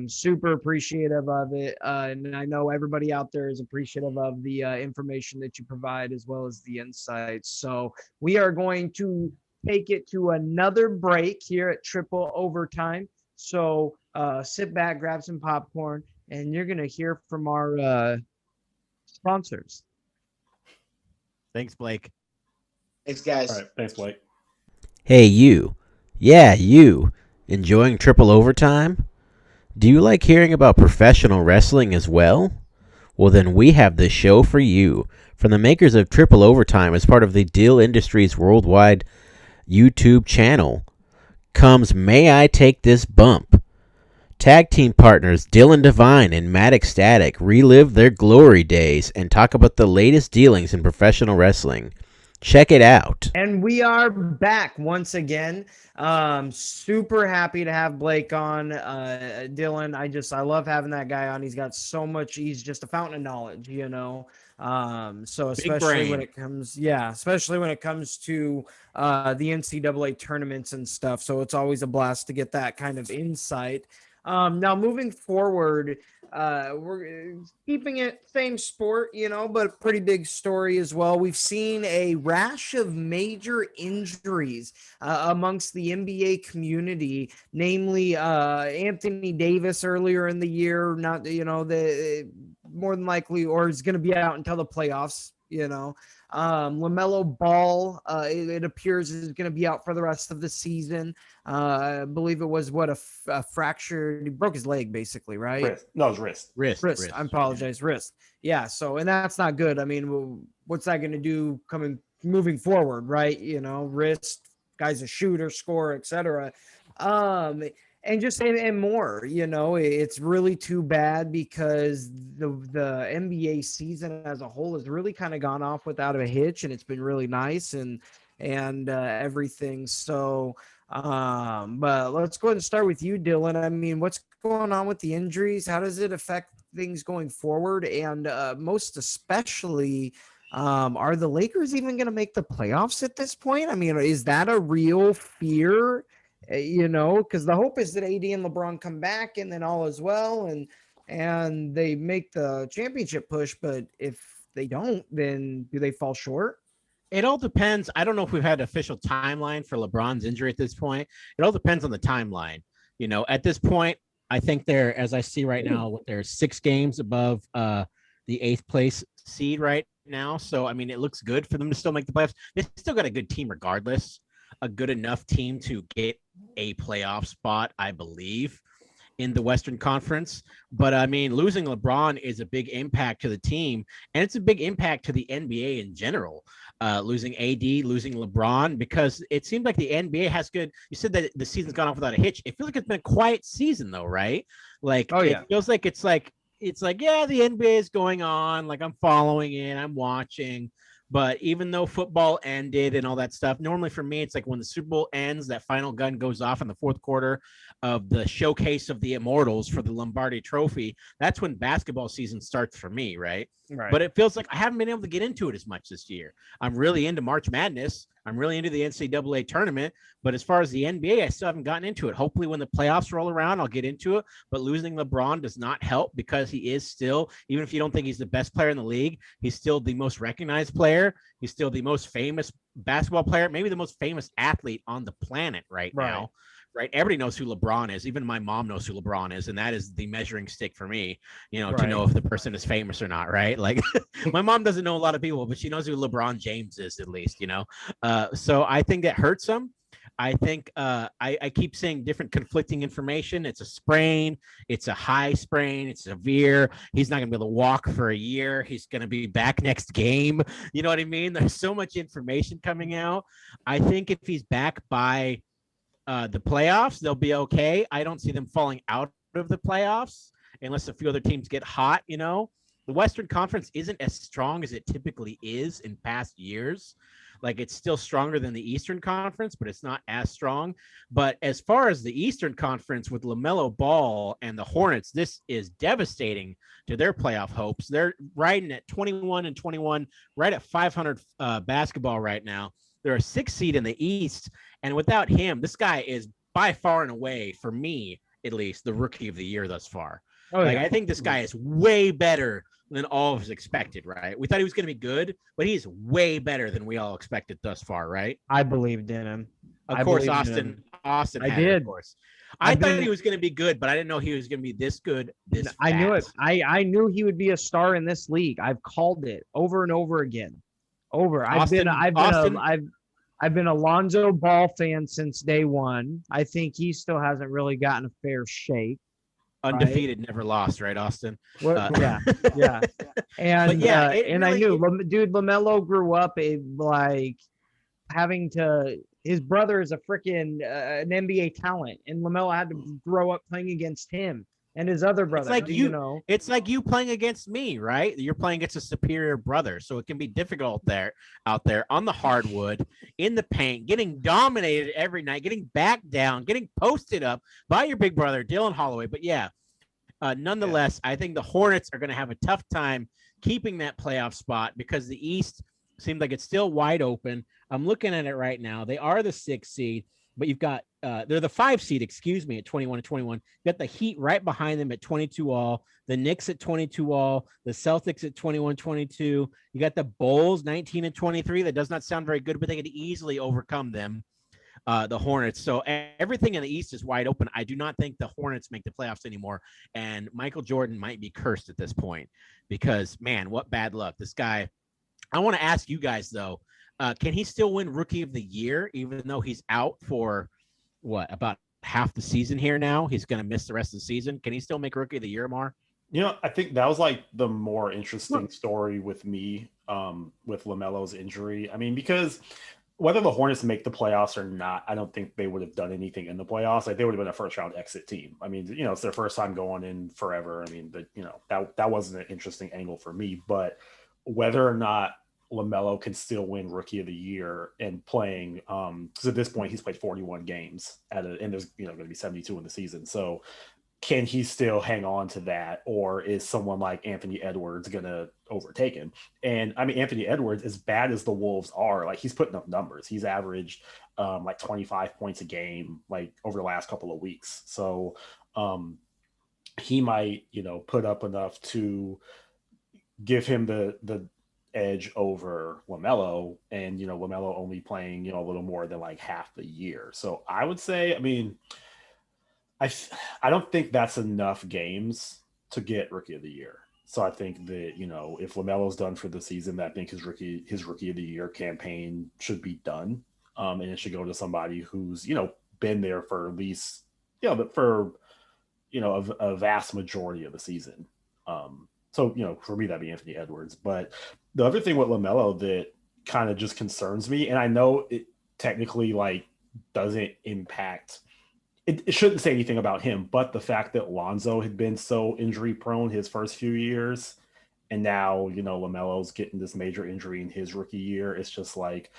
Super appreciative of it, and I know everybody out there is appreciative of the information that you provide, as well as the insights. So we are going to take it to another break here at Triple Overtime. So sit back, grab some popcorn, and you're going to hear from our sponsors. Thanks, Blake. Thanks, guys. All right. Thanks, Blake. Hey, you. Yeah, you. Enjoying Triple Overtime? Do you like hearing about professional wrestling as well? Well, then we have the show for you. From the makers of Triple Overtime, as part of the Deal Industries worldwide YouTube channel, comes May I Take This Bump? Tag team partners Dillon Divine and Matt Ecstatic relive their glory days and talk about the latest dealings in professional wrestling. Check it out. And we are back once again. Super happy to have Blake on. Dillon, I love having that guy on. He's got so much. He's just a fountain of knowledge, So especially when it comes to the NCAA tournaments and stuff. So it's always a blast to get that kind of insight. Now moving forward, we're keeping it same sport, but a pretty big story as well. We've seen a rash of major injuries amongst the NBA community, namely Anthony Davis earlier in the year, more than likely, or is going to be out until the playoffs. LaMelo Ball, it appears is going to be out for the rest of the season. I believe it was a fracture. He broke his leg, basically, right? Wrist. No, his wrist. Wrist. I apologize. Wrist. Yeah. So, and that's not good. I mean, what's that going to do moving forward, right? Wrist, guy's a shooter, scorer, etc. And just and more, it's really too bad because the NBA season as a whole has really kind of gone off without a hitch, and it's been really nice and everything. So, but let's go ahead and start with you, Dillon. I mean, what's going on with the injuries? How does it affect things going forward? And most especially, are the Lakers even going to make the playoffs at this point? I mean, is that a real fear? Because the hope is that AD and LeBron come back and then all is well and they make the championship push. But if they don't, then do they fall short? It all depends. I don't know if we've had an official timeline for LeBron's injury at this point. It all depends on the timeline. At this point, I think they're, as I see right now, they're 6 games above the 8th place seed right now. So, I mean, it looks good for them to still make the playoffs. They still got a good team regardless. A good enough team to get a playoff spot, I believe, in the Western Conference. But I mean, losing LeBron is a big impact to the team, and it's a big impact to the NBA in general. Losing AD, losing LeBron, because it seems like the NBA has good. You said that the season's gone off without a hitch. It feels like it's been a quiet season, though, right? Like, It feels like it's like yeah, the NBA is going on. Like, I'm following it, I'm watching. But even though football ended and all that stuff, normally for me, it's like when the Super Bowl ends, that final gun goes off in the 4th quarter of the showcase of the Immortals for the Lombardi Trophy. That's when basketball season starts for me, right? But it feels like I haven't been able to get into it as much this year. I'm really into March Madness. I'm really into the NCAA tournament. But as far as the NBA, I still haven't gotten into it. Hopefully when the playoffs roll around, I'll get into it. But losing LeBron does not help because he is still, even if you don't think he's the best player in the league, he's still the most recognized player. He's still the most famous basketball player, maybe the most famous athlete on the planet right now. Right. Everybody knows who LeBron is. Even my mom knows who LeBron is. And that is the measuring stick for me, to know if the person is famous or not. Right. Like my mom doesn't know a lot of people, but she knows who LeBron James is at least, So I think that hurts him. I think I keep seeing different conflicting information. It's a sprain. It's a high sprain. It's severe. He's not going to be able to walk for a year. He's going to be back next game. You know what I mean? There's so much information coming out. I think if he's back by the playoffs, they'll be okay. I don't see them falling out of the playoffs unless a few other teams get hot. The Western Conference isn't as strong as it typically is in past years. Like, it's still stronger than the Eastern Conference, but it's not as strong. But as far as the Eastern Conference with LaMelo Ball and the Hornets, this is devastating to their playoff hopes. They're riding at 21-21, right at 500 basketball right now. They're a 6th seed in the East. And without him, this guy is by far and away, for me at least, the rookie of the year thus far. I think this guy is way better than all of us expected, right? We thought he was going to be good, but he's way better than we all expected thus far, right? I believed in him. Of course, Austin. I did. Of course. I thought he was going to be good, but I didn't know he was going to be this good. I knew it. I knew he would be a star in this league. I've called it over and over again. I've been a Lonzo Ball fan since day one. I think he still hasn't really gotten a fair shake. Undefeated, never lost, right, Austin? Yeah. And I knew, dude, LaMelo grew up like having to. His brother is a freaking an NBA talent, and LaMelo had to grow up playing against him and his other brother. It's like you playing against me, right? You're playing against a superior brother, so it can be difficult out there on the hardwood, in the paint, getting dominated every night, getting backed down, getting posted up by your big brother, Dillon Holloway. But nonetheless, I think the Hornets are going to have a tough time keeping that playoff spot because the East seems like it's still wide open. I'm looking at it right now. They are the 6th seed, but you've got they're the 5 seed, at 21-21. You got the Heat right behind them at 22 all, the Knicks at 22 all, the Celtics at 21-22. You got the Bulls 19-23. That does not sound very good, but they could easily overcome them. The Hornets. So everything in the East is wide open. I do not think the Hornets make the playoffs anymore. And Michael Jordan might be cursed at this point because, man, what bad luck. This guy, I want to ask you guys though, can he still win Rookie of the Year even though he's out for about half the season here now? He's going to miss the rest of the season. Can he still make Rookie of the Year, Amar? I think that was like the more interesting story with me, with LaMelo's injury. I mean, because whether the Hornets make the playoffs or not, I don't think they would have done anything in the playoffs. Like they would have been a first round exit team. I mean, it's their first time going in forever. I mean, that wasn't an interesting angle for me, but whether or not LaMelo can still win Rookie of the Year and playing, because at this point he's played 41 games and there's going to be 72 in the season. So can he still hang on to that, or is someone like Anthony Edwards going to overtake him? And I mean, Anthony Edwards, as bad as the Wolves are, like he's putting up numbers. He's averaged like 25 points a game, like over the last couple of weeks. So he might, put up enough to give him the edge over LaMelo, and LaMelo only playing a little more than like half the year. So I would say, I mean, I don't think that's enough games to get Rookie of the Year. So I think that if LaMelo's done for the season, I think his Rookie of the Year campaign should be done, and it should go to somebody who's been there for at least for a vast majority of the season. So, for me, that'd be Anthony Edwards. But the other thing with LaMelo that kind of just concerns me, and I know it technically like doesn't impact, it shouldn't say anything about him, but the fact that Lonzo had been so injury prone his first few years, and now, LaMelo's getting this major injury in his rookie year, it's just like,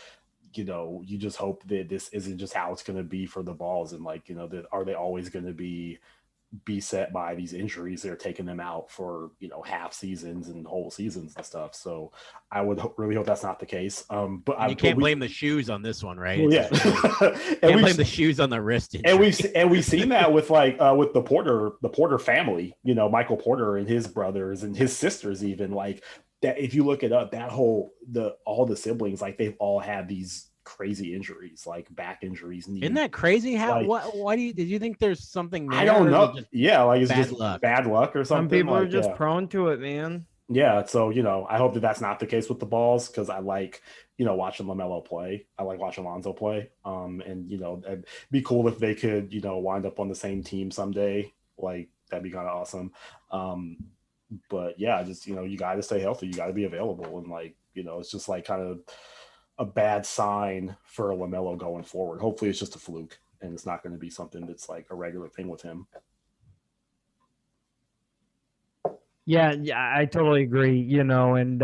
you just hope that this isn't just how it's going to be for the Balls. And like, that are they always going to be set by these injuries that are taking them out for half seasons and whole seasons and stuff. So I would really hope that's not the case. But you can't blame the shoes on this one, right? Well, yeah, can't blame the shoes on the wrist injury. And we've seen that with with the Porter family. Michael Porter and his brothers and his sisters, even like that. If you look it up, all the siblings, like they've all had these crazy injuries, like back injuries. Isn't that crazy? How? Why did you think there's something there? I don't know. Yeah, like it's just luck. Bad luck or something. Some people are just prone to it, man. Yeah, so I hope that that's not the case with the Balls, because I like watching LaMelo play. I like watching Lonzo play. And it'd be cool if they could wind up on the same team someday. Like that'd be kind of awesome. But yeah, just you got to stay healthy. You got to be available, and like it's just like kind of a bad sign for LaMelo going forward. Hopefully it's just a fluke and it's not going to be something that's like a regular thing with him. Yeah, I totally agree, and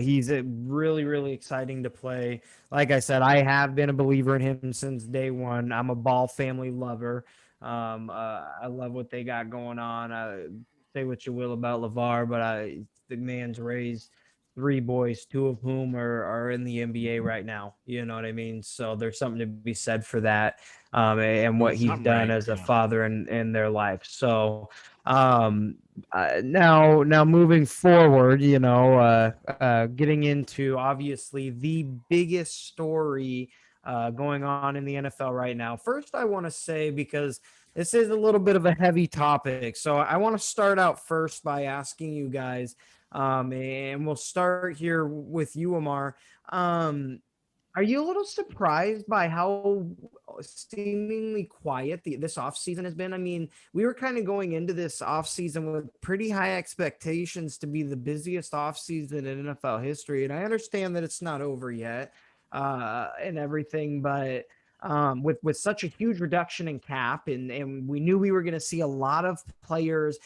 he's really, really exciting to play. Like I said, I have been a believer in him since day one. I'm a Ball family lover. I love what they got going on. Say what you will about LeVar, but the man's raised 3 boys, 2 of whom are in the NBA right now. You know what I mean? So there's something to be said for that, and what he's done as a father in their life. So now moving forward, getting into obviously the biggest story going on in the NFL right now. First, I want to say, because this is a little bit of a heavy topic, so I want to start out first by asking you guys, and we'll start here with you, Amar. Are you a little surprised by how seemingly quiet this offseason has been? I mean, we were kind of going into this offseason with pretty high expectations to be the busiest offseason in NFL history. And I understand that it's not over yet and everything, but with such a huge reduction in cap, and we knew we were going to see a lot of players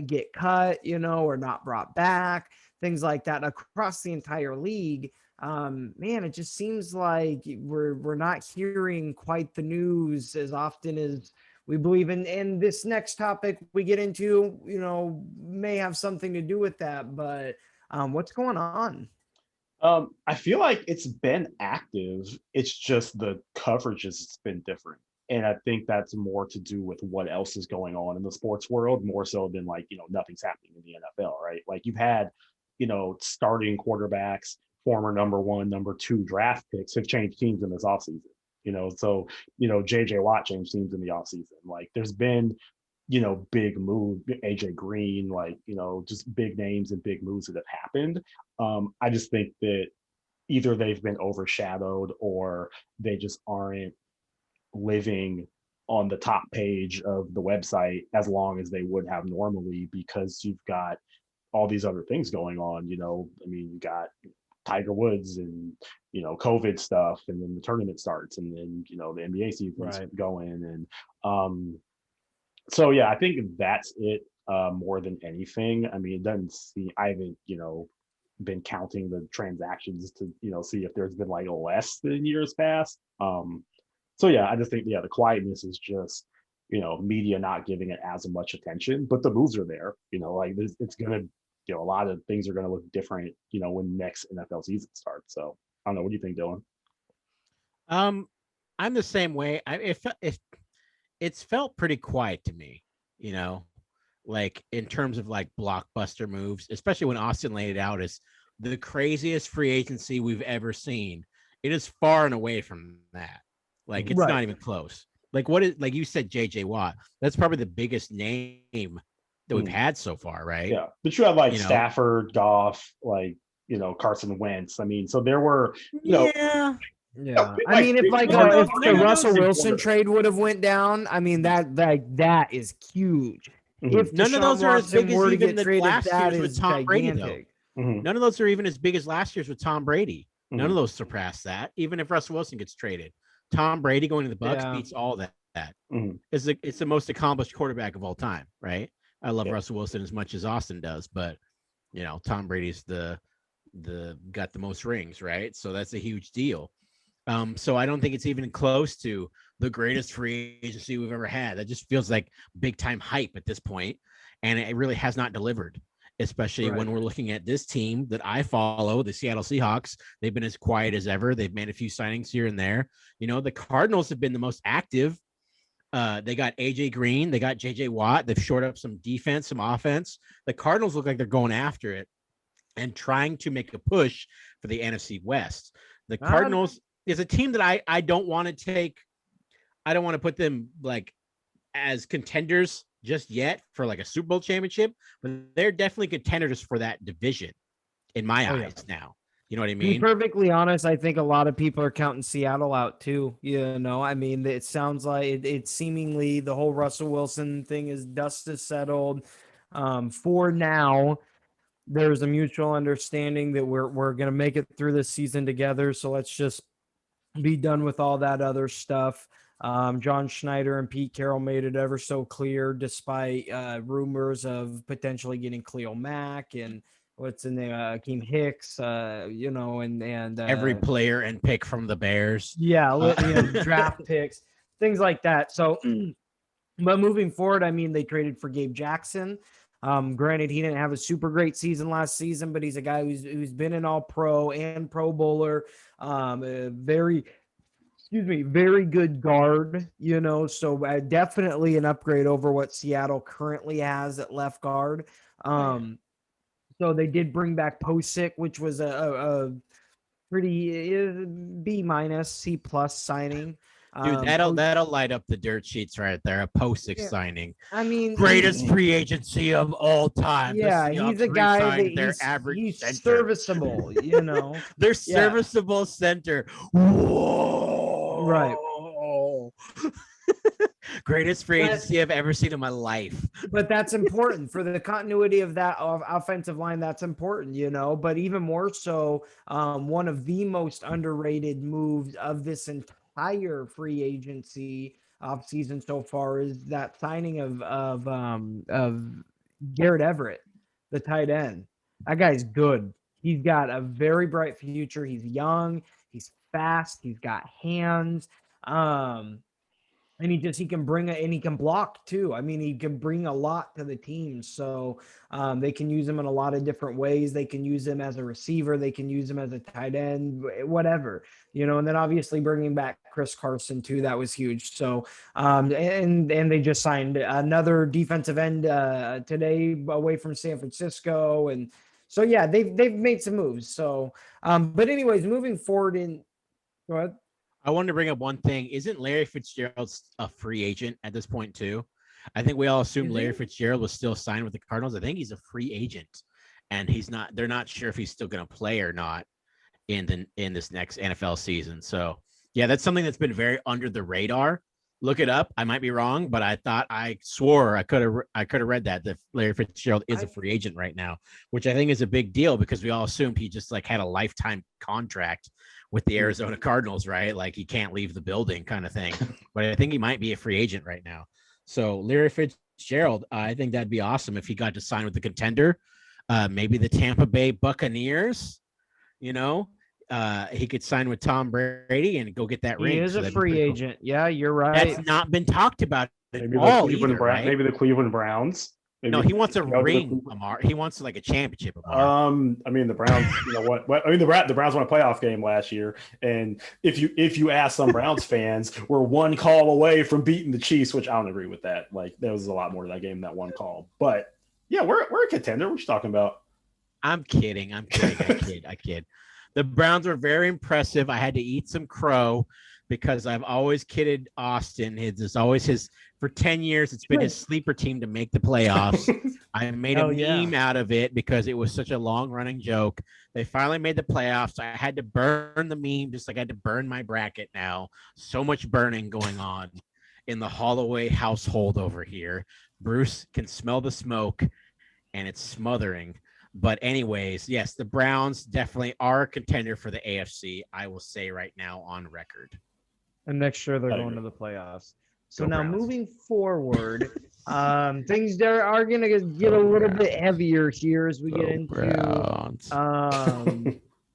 get cut, or not brought back, things like that across the entire league. Man, it just seems like we're not hearing quite the news as often as we believe in. And this next topic we get into, may have something to do with that. But what's going on? I feel like it's been active. It's just the coverage has been different. And I think that's more to do with what else is going on in the sports world, more so than like, nothing's happening in the NFL, right? Like you've had, starting quarterbacks, former number 1, number 2 draft picks have changed teams in this offseason. So, JJ Watt changed teams in the offseason. Like there's been big move, AJ Green, like, just big names and big moves that have happened. I just think that either they've been overshadowed or they just aren't living on the top page of the website as long as they would have normally, because you've got all these other things going on. You got Tiger Woods and COVID stuff, and then the tournament starts, and then the NBA season's going, and so yeah, I think that's it more than anything. I mean, it doesn't seem, I haven't been counting the transactions to see if there's been like less than years past. So yeah, I just think the quietness is just media not giving it as much attention, but the moves are there. Like it's gonna a lot of things are gonna look different when next NFL season starts. So I don't know, what do you think, Dillon? I'm the same way. It's felt pretty quiet to me, like in terms of like blockbuster moves, especially when Austin laid it out as the craziest free agency we've ever seen. It is far and away from that. Like, it's not even close. Like, what is, like you said, JJ Watt, that's probably the biggest name that we've had so far, right? Yeah. But you have like Stafford, Goff, like, Carson Wentz. I mean, so there were, Yeah. I mean, if the Russell Wilson trade would have went down, I mean, that is huge. Mm-hmm. If none of those are as big as even the last year's with Tom Brady, though. Mm-hmm. None of those are even as big as last year's with Tom Brady. Mm-hmm. None of those surpass that. Even if Russell Wilson gets traded, Tom Brady going to the Bucs beats all that. Mm-hmm. It's the most accomplished quarterback of all time, right? I love Russell Wilson as much as Austin does, but Tom Brady's the got the most rings, right? So that's a huge deal. So I don't think it's even close to the greatest free agency we've ever had. That just feels like big time hype at this point, and it really has not delivered, especially when we're looking at this team that I follow, the Seattle Seahawks. They've been as quiet as ever. They've made a few signings here and there. The Cardinals have been the most active. They got AJ Green, they got JJ Watt. They've shored up some defense, some offense. The Cardinals look like they're going after it and trying to make a push for the NFC West. The Cardinals is a team that I don't want to take. I don't want to put them like as contenders just yet for like a Super Bowl championship, but they're definitely contenders for that division in my eyes now. You know what I mean? To be perfectly honest, I think a lot of people are counting Seattle out too. I mean, it sounds like it's seemingly the whole Russell Wilson thing is dust is settled. For now, there's a mutual understanding that we're gonna make it through this season together. So let's just be done with all that other stuff. John Schneider and Pete Carroll made it ever so clear, despite rumors of potentially getting Khalil Mack and what's in there, Akeem Hicks, and every player and pick from the Bears. Draft picks, things like that. So, but moving forward, I mean, they traded for Gabe Jackson. Granted, he didn't have a super great season last season, but he's a guy who's been an All-Pro and Pro Bowler. Very good guard, so definitely an upgrade over what Seattle currently has at left guard. So they did bring back Posick, which was a pretty B-, C+ signing. Dude, that'll light up the dirt sheets right there. A Posick signing. I mean, greatest free agency of all time. Yeah, he's a guy that he's serviceable. Their serviceable center. Whoa! Right. Greatest free agency I've ever seen in my life. But that's important for the continuity of that offensive line. That's important, But even more so, one of the most underrated moves of this entire free agency offseason so far is that signing of Garrett Everett, the tight end. That guy's good. He's got a very bright future. He's young. He's fast. He's got hands. And he can bring and he can block too. I mean, he can bring a lot to the team. So they can use him in a lot of different ways. They can use him as a receiver. They can use him as a tight end, whatever, and then obviously bringing back Chris Carson too. That was huge. So, and they just signed another defensive end today away from San Francisco. And so, yeah, they've made some moves. So, but anyways, moving forward go ahead. I wanted to bring up one thing. Isn't Larry Fitzgerald a free agent at this point too? I think we all assumed Larry Fitzgerald was still signed with the Cardinals. I think he's a free agent, and he's not. They're not sure if he's still going to play or not in this next NFL season. So yeah, that's something that's been very under the radar. Look it up. I might be wrong, but I swore I could have read that Larry Fitzgerald is a free agent right now, which I think is a big deal because we all assumed he just like had a lifetime contract with the Arizona Cardinals, right? Like he can't leave the building kind of thing. But I think he might be a free agent right now. So Larry Fitzgerald, I think that'd be awesome if he got to sign with the contender, maybe the Tampa Bay Buccaneers. You know, he could sign with Tom Brady and go get that ring. He is a free agent. Cool. Yeah, you're right. That's not been talked about at all either, right? Maybe the Cleveland Browns. No, he wants a ring, Amaar. He wants like a championship, Amaar. I mean, the Browns, you know what? I mean, the Browns won a playoff game last year. And if you ask some Browns fans, we're one call away from beating the Chiefs, which I don't agree with that. Like, there was a lot more to that game than that one call. But yeah, we're a contender. What you talking about? I'm kidding. I kid. The Browns were very impressive. I had to eat some crow because I've always kidded Austin. It's always his for 10 years. It's been his sleeper team to make the playoffs. I made a meme out of it because it was such a long running joke. They finally made the playoffs. I had to burn the meme just like I had to burn my bracket now. So much burning going on in the Holloway household over here. Bruce can smell the smoke and it's smothering. But anyways, yes, the Browns definitely are a contender for the AFC. I will say right now on record. And next year they're going to the playoffs. So now moving forward, things there are going to get a little bit heavier here as we get into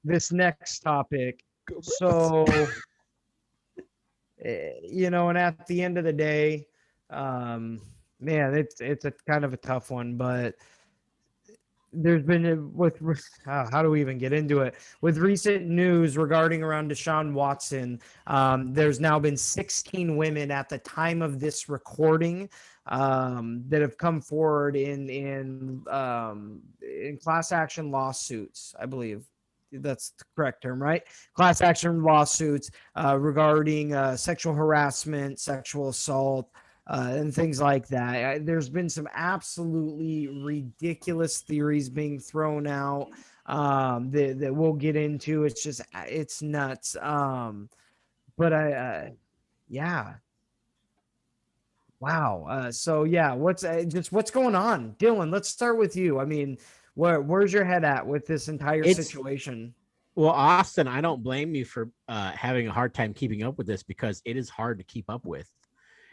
this next topic. So, you know, and at the end of the day, man, it's a kind of a tough one, but there's been how do we even get into it? With recent news regarding around Deshaun Watson, there's now been 16 women at the time of this recording that have come forward in class action lawsuits. I believe that's the correct term, right? Class action lawsuits regarding sexual harassment, sexual assault, and things like that. There's been some absolutely ridiculous theories being thrown out that we'll get into. It's nuts. But yeah. Wow. So yeah, what's going on? Dillon, let's start with you. I mean, where's your head at with this entire situation? Well, Austin, I don't blame you for having a hard time keeping up with this because it is hard to keep up with.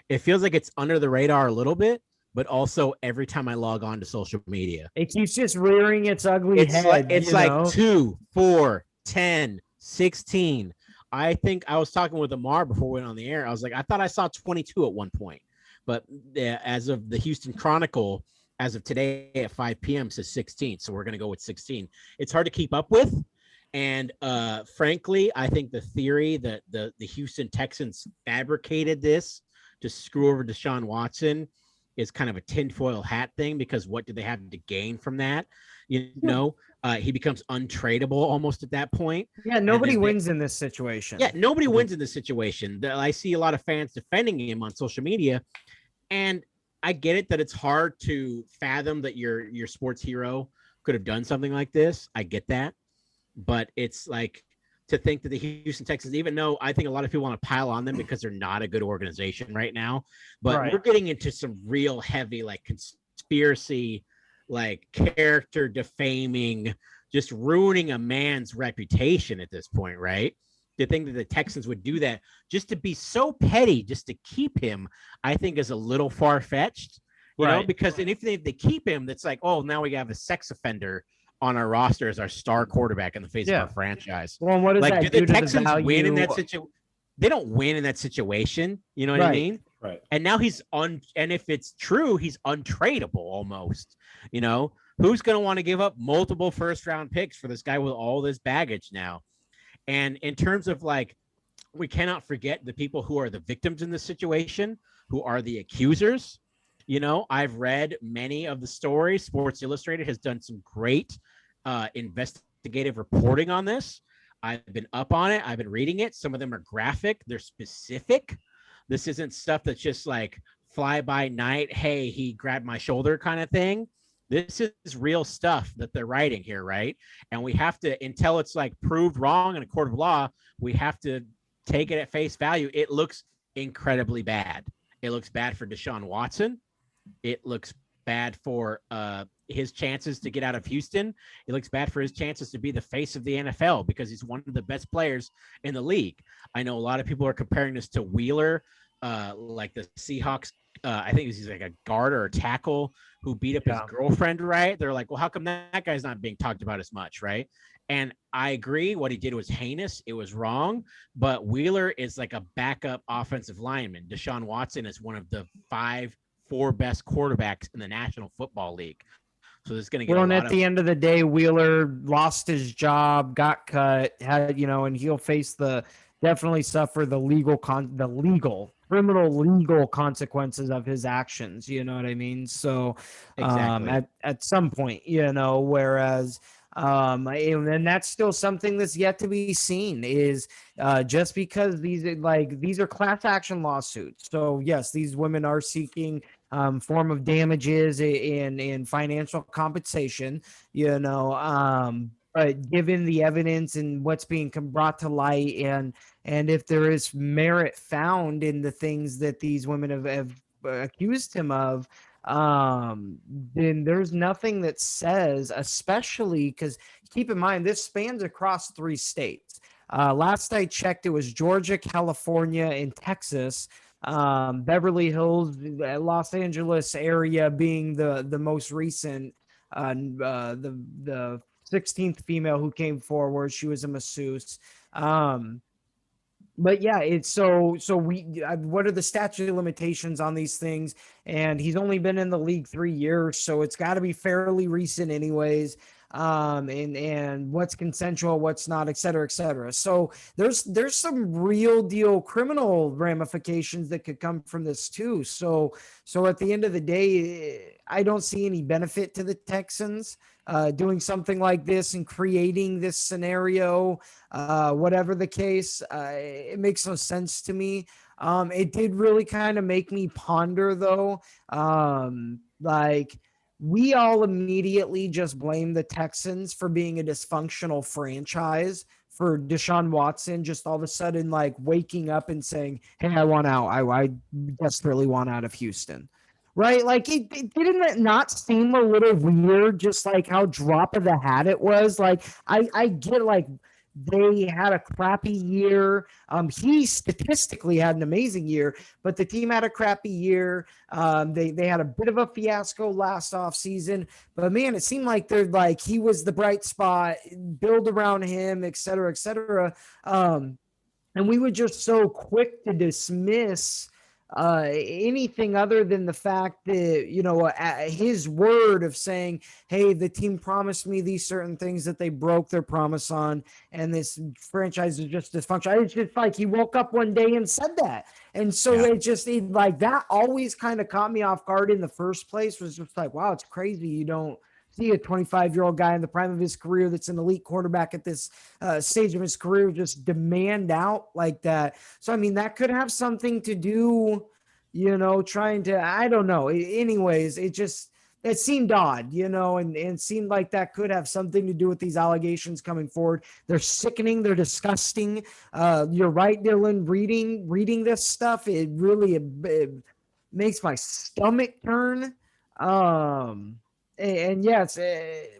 It feels like it's under the radar a little bit, but also every time I log on to social media, it keeps just rearing its ugly head. It's like 2, 4, 10, 16. I think I was talking with Amaar before we went on the air. I was like, I thought I saw 22 at one point, but as of the Houston Chronicle, as of today at 5 p.m. says 16. So we're going to go with 16. It's hard to keep up with. And frankly, I think the theory that the Houston Texans fabricated this to screw over Deshaun Watson is kind of a tinfoil hat thing because what do they have to gain from that? You know, he becomes untradeable almost at that point. Yeah, nobody wins in this situation. Yeah, nobody wins in this situation. I see a lot of fans defending him on social media, and I get it that it's hard to fathom that your sports hero could have done something like this. I get that, but it's like to think that the Houston Texans, even though I think a lot of people want to pile on them because they're not a good organization right now, but we're getting into some real heavy, like conspiracy, like character defaming, just ruining a man's reputation at this point, right? To think that the Texans would do that just to be so petty, just to keep him, I think is a little far-fetched, you know, because and if they keep him, that's like, oh, now we have a sex offender on our roster as our star quarterback in the face of our franchise. Well, what does like, that do the Texans win in that situation? They don't win in that situation. You know what I mean? Right. And now and if it's true, he's untradeable almost. You know, who's going to want to give up multiple first-round picks for this guy with all this baggage now? And in terms of like, we cannot forget the people who are the victims in this situation, who are the accusers. You know, I've read many of the stories. Sports Illustrated has done some great investigative reporting on this. I've been up on it. I've been reading it. Some of them are graphic. They're specific. This isn't stuff that's just like fly by night, hey, he grabbed my shoulder kind of thing. This is real stuff that they're writing here, right? And we have to, until it's like proved wrong in a court of law, we have to take it at face value. It looks incredibly bad. It looks bad for Deshaun Watson. It looks bad for his chances to get out of Houston. It looks bad for his chances to be the face of the NFL because he's one of the best players in the league. I know a lot of people are comparing this to Wheeler, like the Seahawks. I think he's like a guard or a tackle who beat up his girlfriend, right? They're like, well, how come that guy's not being talked about as much, right? And I agree, what he did was heinous. It was wrong. But Wheeler is like a backup offensive lineman. Deshaun Watson is one of the 4 best quarterbacks in the National Football League. So this is going to get well, and at the end of the day, Wheeler lost his job, got cut, and he'll face definitely suffer the criminal legal consequences of his actions. You know what I mean? So exactly. At some point, whereas and that's still something that's yet to be seen is just because these are class action lawsuits. So yes, these women are seeking form of damages and financial compensation, but given the evidence and what's being brought to light and if there is merit found in the things that these women have accused him of, then there's nothing that says, especially because keep in mind, this spans across 3 states. Last I checked, it was Georgia, California, and Texas. Beverly Hills, Los Angeles area being the most recent, the 16th female who came forward. She was a masseuse. But yeah, it's so what are the statute of limitations on these things? And he's only been in the league 3 years, so it's got to be fairly recent anyways. And what's consensual, what's not, et cetera, et cetera. So there's some real deal criminal ramifications that could come from this too. So at the end of the day, I don't see any benefit to the Texans doing something like this and creating this scenario, whatever the case. It makes no sense to me. It did really kind of make me ponder though, we all immediately just blame the Texans for being a dysfunctional franchise, for Deshaun Watson just all of a sudden waking up and saying, hey, I want out. I desperately want out of Houston. Right? It didn't it not seem a little weird, just how drop of the hat it was? I get they had a crappy year. He statistically had an amazing year, but the team had a crappy year. They had a bit of a fiasco last offseason, but man, it seemed like he was the bright spot, build around him, et cetera, et cetera. And we were just so quick to dismiss anything other than the fact that, his word of saying, hey, the team promised me these certain things that they broke their promise on, and this franchise is just dysfunctional. It's just he woke up one day and said that. And so that always kind of caught me off guard in the first place, was just wow, it's crazy. You don't see a 25-year-old guy in the prime of his career that's an elite quarterback at this stage of his career just demand out like that. So, I mean, that could have something to do, trying to, I don't know. Anyways, it seemed odd, and seemed like that could have something to do with these allegations coming forward. They're sickening. They're disgusting. You're right, Dillon, reading this stuff. It really it makes my stomach turn. And yes,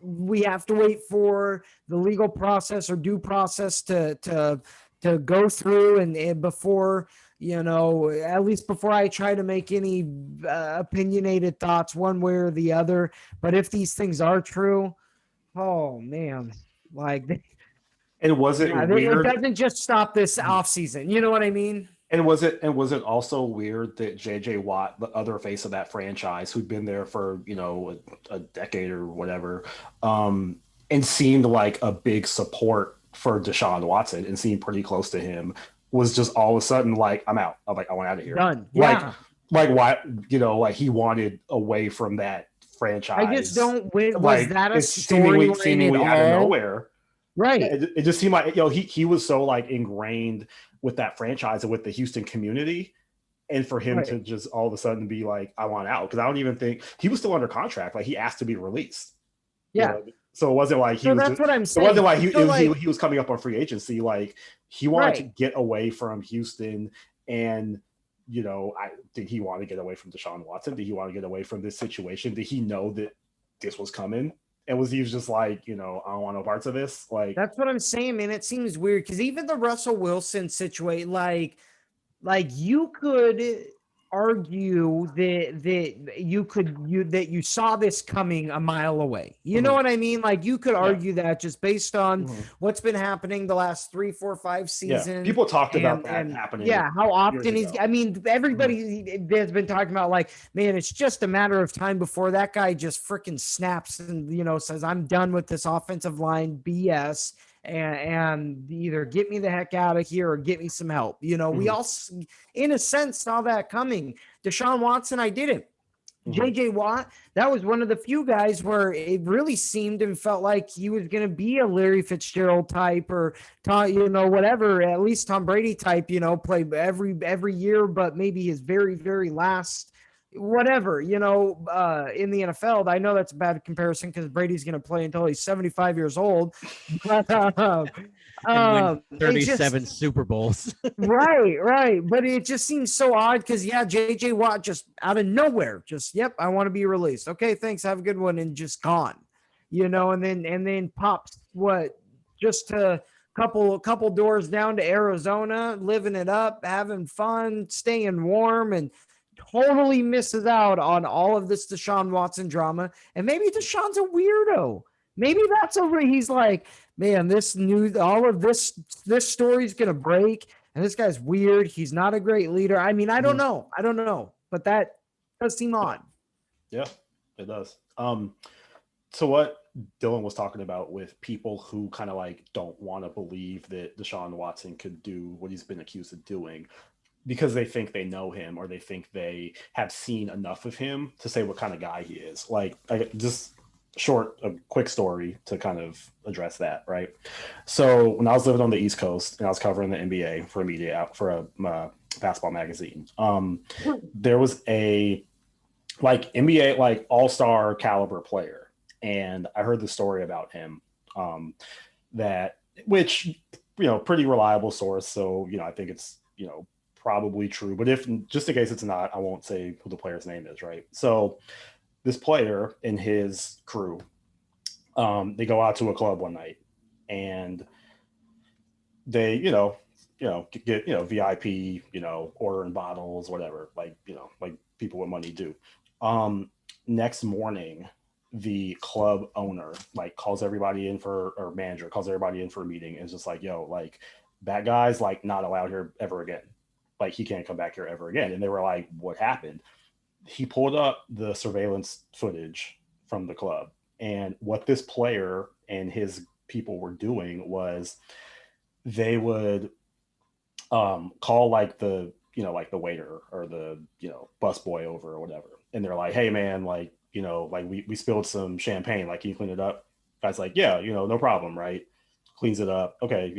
we have to wait for the legal process or due process to go through, and before, at least before I try to make any opinionated thoughts one way or the other. But if these things are true, oh man, and was it weird? It doesn't just stop this offseason. You know what I mean? And was it also weird that JJ Watt, the other face of that franchise, who'd been there for, a decade or whatever, and seemed like a big support for Deshaun Watson and seemed pretty close to him, was just all of a sudden I'm out. I want out of here. Done. Yeah. Why, he wanted away from that franchise. I just don't win. Was that a seemingly out of nowhere? Right. It just seemed like, he was so ingrained with that franchise and with the Houston community And for him to just all of a sudden be like, I want out, because I don't even think he was still under contract. Like, he asked to be released. Yeah. You know? So it wasn't like he was. That's what I'm saying. It wasn't like he he was coming up on free agency. Like, he wanted to get away from Houston, and did he want to get away from Deshaun Watson? Did he want to get away from this situation? Did he know that this was coming? And was he just like, I don't want no parts of this? Like, that's what I'm saying, man. It seems weird because even the Russell Wilson situation, like you could argue that you saw this coming a mile away. You know what I mean? Like, you could argue that just based on what's been happening the last 3, 4, 5 seasons. Yeah. People talked about that happening. Yeah, how often everybody has been talking about, like, man, it's just a matter of time before that guy just freaking snaps and says, I'm done with this offensive line BS. And either get me the heck out of here or get me some help. We all, in a sense, saw that coming. Deshaun Watson, I didn't. JJ Watt, that was one of the few guys where it really seemed and felt like he was going to be a Larry Fitzgerald type or, whatever, at least Tom Brady type, play every year, but maybe his very, very last whatever, in the NFL. I know that's a bad comparison because Brady's going to play until he's 75 years old. But, and win 37 Super Bowls. Right. But it just seems so odd because, JJ Watt just out of nowhere, I want to be released. Okay, thanks. Have a good one. And just gone, and then pops just a couple doors down to Arizona, living it up, having fun, staying warm, and totally misses out on all of this Deshaun Watson drama. And maybe Deshaun's a weirdo. Maybe that's he's like, man, all of this story's going to break. And this guy's weird. He's not a great leader. I mean, I don't know. But that does seem odd. Yeah, it does. So what Dillon was talking about with people who kind of like don't want to believe that Deshaun Watson could do what he's been accused of doing, because they think they know him or they think they have seen enough of him to say what kind of guy he is. Like, just a quick story to kind of address that, right? So when I was living on the East Coast and I was covering the NBA for a basketball magazine, there was a NBA all-star caliber player, and I heard the story about him, which pretty reliable source. So I think it's probably true, but if just in case it's not, I won't say who the player's name is, right? So this player and his crew, they go out to a club one night and they, get, VIP, ordering bottles, whatever, like people with money do. Next morning, the club owner calls everybody in or manager calls everybody in for a meeting and is just like, yo, that guy's not allowed here ever again. He can't come back here ever again. And they were like, what happened? He pulled up the surveillance footage from the club. And what this player and his people were doing was they would call the waiter or the, bus boy over or whatever. And they're like, hey man, we spilled some champagne. Can you clean it up? Guy's like, yeah, no problem. Right. Cleans it up. Okay.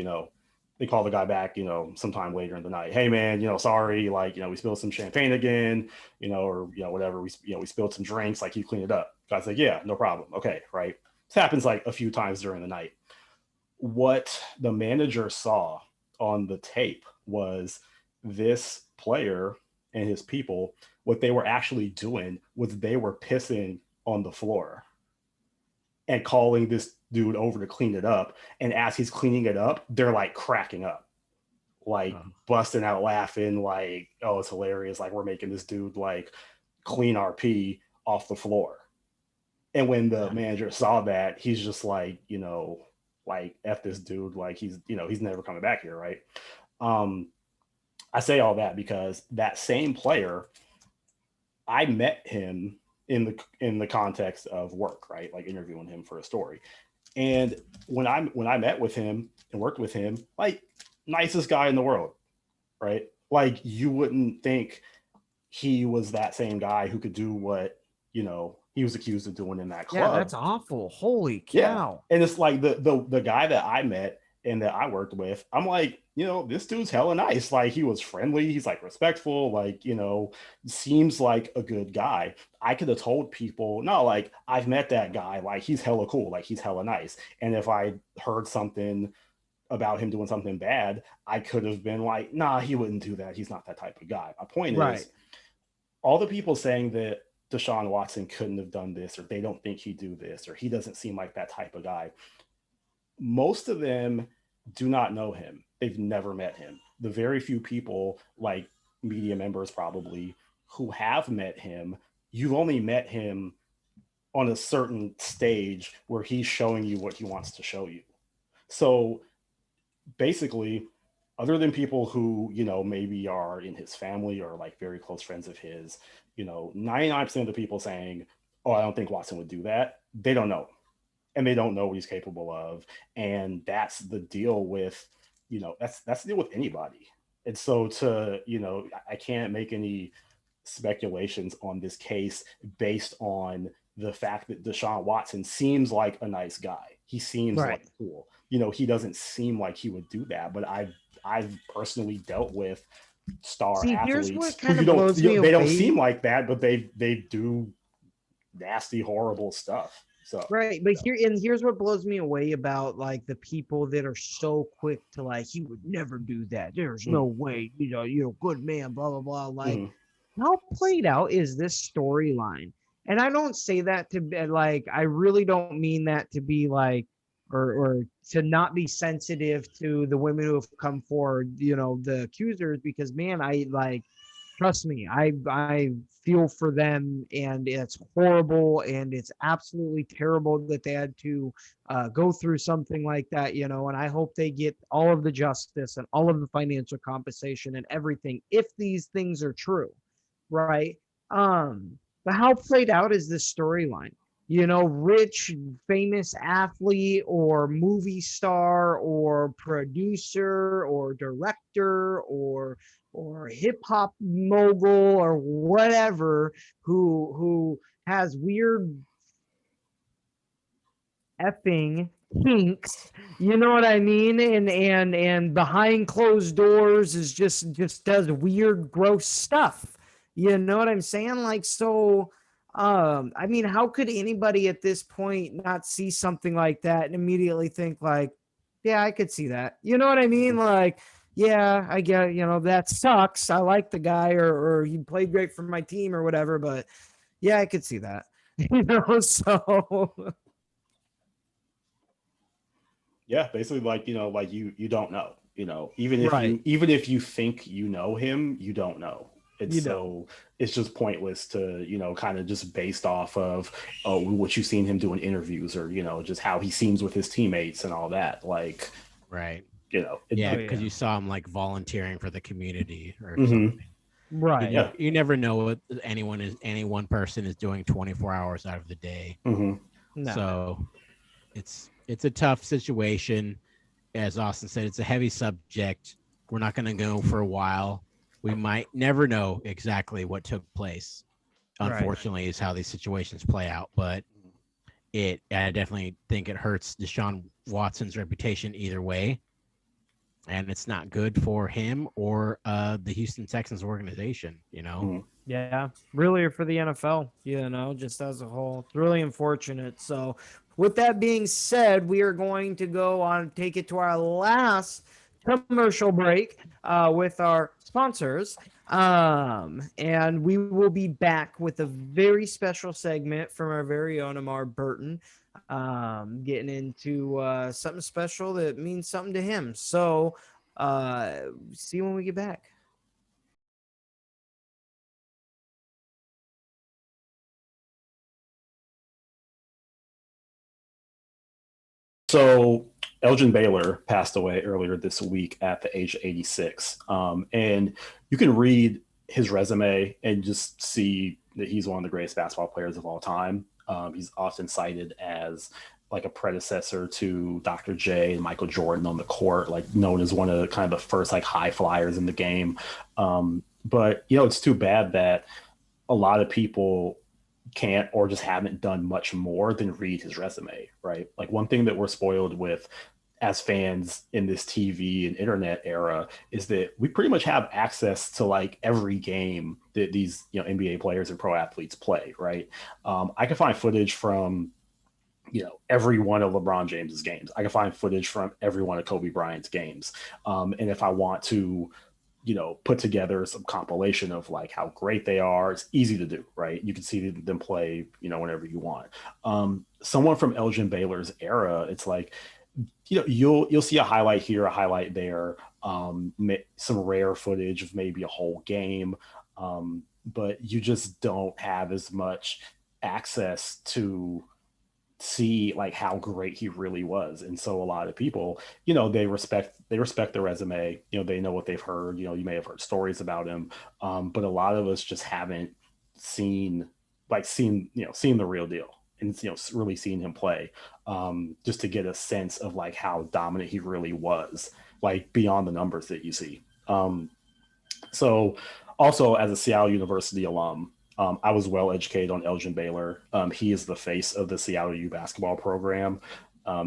They call the guy back, sometime later in the night. Hey man, sorry, we spilled some champagne again, or whatever. We spilled some drinks. You clean it up. Guy's like, yeah, no problem. Okay, right. This happens a few times during the night. What the manager saw on the tape was this player and his people. What they were actually doing was they were pissing on the floor and calling this dude over to clean it up. And as he's cleaning it up, they're cracking up, busting out laughing, oh, it's hilarious. We're making this dude clean our pee off the floor. And when the manager saw that, he's just F this dude, he's never coming back here. Right. I say all that because that same player, I met him in the context of work, right? Interviewing him for a story. And when I met with him and worked with him, nicest guy in the world, right? You wouldn't think he was that same guy who could do what, he was accused of doing in that club. Yeah, that's awful. Holy cow. Yeah. And it's the guy that I met and that I worked with, I'm this dude's hella nice. Like, he was friendly. He's like respectful, like, seems like a good guy. I could have told people, no, like, I've met that guy. Like, he's hella cool. Like, he's hella nice. And if I heard something about him doing something bad, I could have been like, nah, he wouldn't do that. He's not that type of guy. My point is, all the people saying that Deshaun Watson couldn't have done this, or they don't think he'd do this, or he doesn't seem like that type of guy, most of them do not know him. They've never met him. The very few people, like media members probably, who have met him, you've only met him on a certain stage where he's showing you what he wants to show you. So basically, other than people who, maybe are in his family or like very close friends of his, 99% of the people saying, oh, I don't think Watson would do that, they don't know. And they don't know what he's capable of. And that's the deal with, that's the deal with anybody. And so I can't make any speculations on this case based on the fact that Deshaun Watson seems like a nice guy. He seems like cool. He doesn't seem like he would do that, but I've personally dealt with star athletes who they don't seem like that, but they do nasty, horrible stuff. So but here's what blows me away about like the people that are so quick to like, he would never do that. There's no way, you're a good man, blah blah blah. Like, how played out is this storyline? And I don't say that to be like, I really don't mean that to be like, or to not be sensitive to the women who have come forward, the accusers, because man, I like, trust me, I feel for them, and it's horrible, and it's absolutely terrible that they had to go through something like that, and I hope they get all of the justice and all of the financial compensation and everything if these things are true, right? But how played out is this storyline? Rich, famous athlete or movie star or producer or director or hip hop mogul or whatever who has weird effing kinks, you know what I mean? And behind closed doors is just does weird, gross stuff. You know what I'm saying? Like, so I mean, how could anybody at this point not see something like that and immediately think like, yeah, I could see that. You know what I mean? Like, yeah, I get, that sucks. I like the guy, or he played great for my team or whatever, but yeah, I could see that. So yeah, basically like, like you don't know, even if you think you know him, you don't know. It's just pointless to, kind of just based off of what you've seen him do in interviews, or, just how he seems with his teammates and all that. Like, right. Because you saw him like volunteering for the community or something. Right. You never know what any one person is doing 24 hours out of the day. No. So it's a tough situation. As Austin said, it's a heavy subject. We're not going to go for a while. We might never know exactly what took place. Unfortunately, is how these situations play out. But I definitely think it hurts Deshaun Watson's reputation either way. And it's not good for him or the Houston Texans organization, Yeah, really for the NFL, just as a whole. It's really unfortunate. So with that being said, we are going to go on, take it to our last commercial break with our sponsors. And we will be back with a very special segment from our very own Amaar Burton, getting into something special that means something to him. So see you when we get back. So Elgin Baylor passed away earlier this week at the age of 86. And you can read his resume and just see that he's one of the greatest basketball players of all time. He's often cited as like a predecessor to Dr. J and Michael Jordan on the court, like known as one of the kind of the first like high flyers in the game. But, it's too bad that a lot of people can't or just haven't done much more than read his resume, right? Like, one thing that we're spoiled with as fans in this TV and internet era is that we pretty much have access to like every game that these, you know, NBA players and pro athletes play, right? I can find footage from, you know, every one of LeBron James's games. I can find footage from every one of Kobe Bryant's games. And if I want to, you know, put together some compilation of like how great they are, it's easy to do, right? You can see them play, you know, whenever you want. Someone from Elgin Baylor's era, it's like, you know, you'll see a highlight here, a highlight there, some rare footage of maybe a whole game, but you just don't have as much access to see like how great he really was. And so a lot of people, you know, they respect the resume, you know, they know what they've heard, you know, you may have heard stories about him, but a lot of us just haven't seen the real deal, and, you know, really seeing him play, just to get a sense of like how dominant he really was, like beyond the numbers that you see. So also as a Seattle University alum, I was well educated on Elgin Baylor. He is the face of the Seattle U basketball program.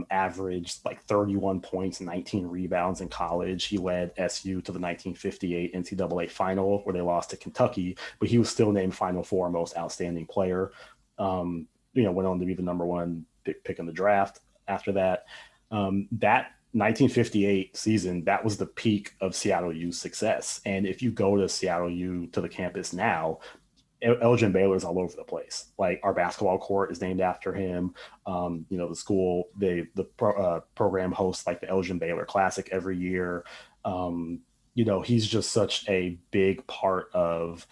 Averaged like 31 points, 19 rebounds in college. He led SU to the 1958 NCAA final where they lost to Kentucky, but he was still named Final Four most outstanding player. You know, went on to be the number one pick in the draft after that. That 1958 season, that was the peak of Seattle U's success. And if you go to Seattle U, to the campus now, Elgin Baylor is all over the place. Like our basketball court is named after him. You know, the school, the program hosts like the Elgin Baylor Classic every year. You know, he's just such a big part of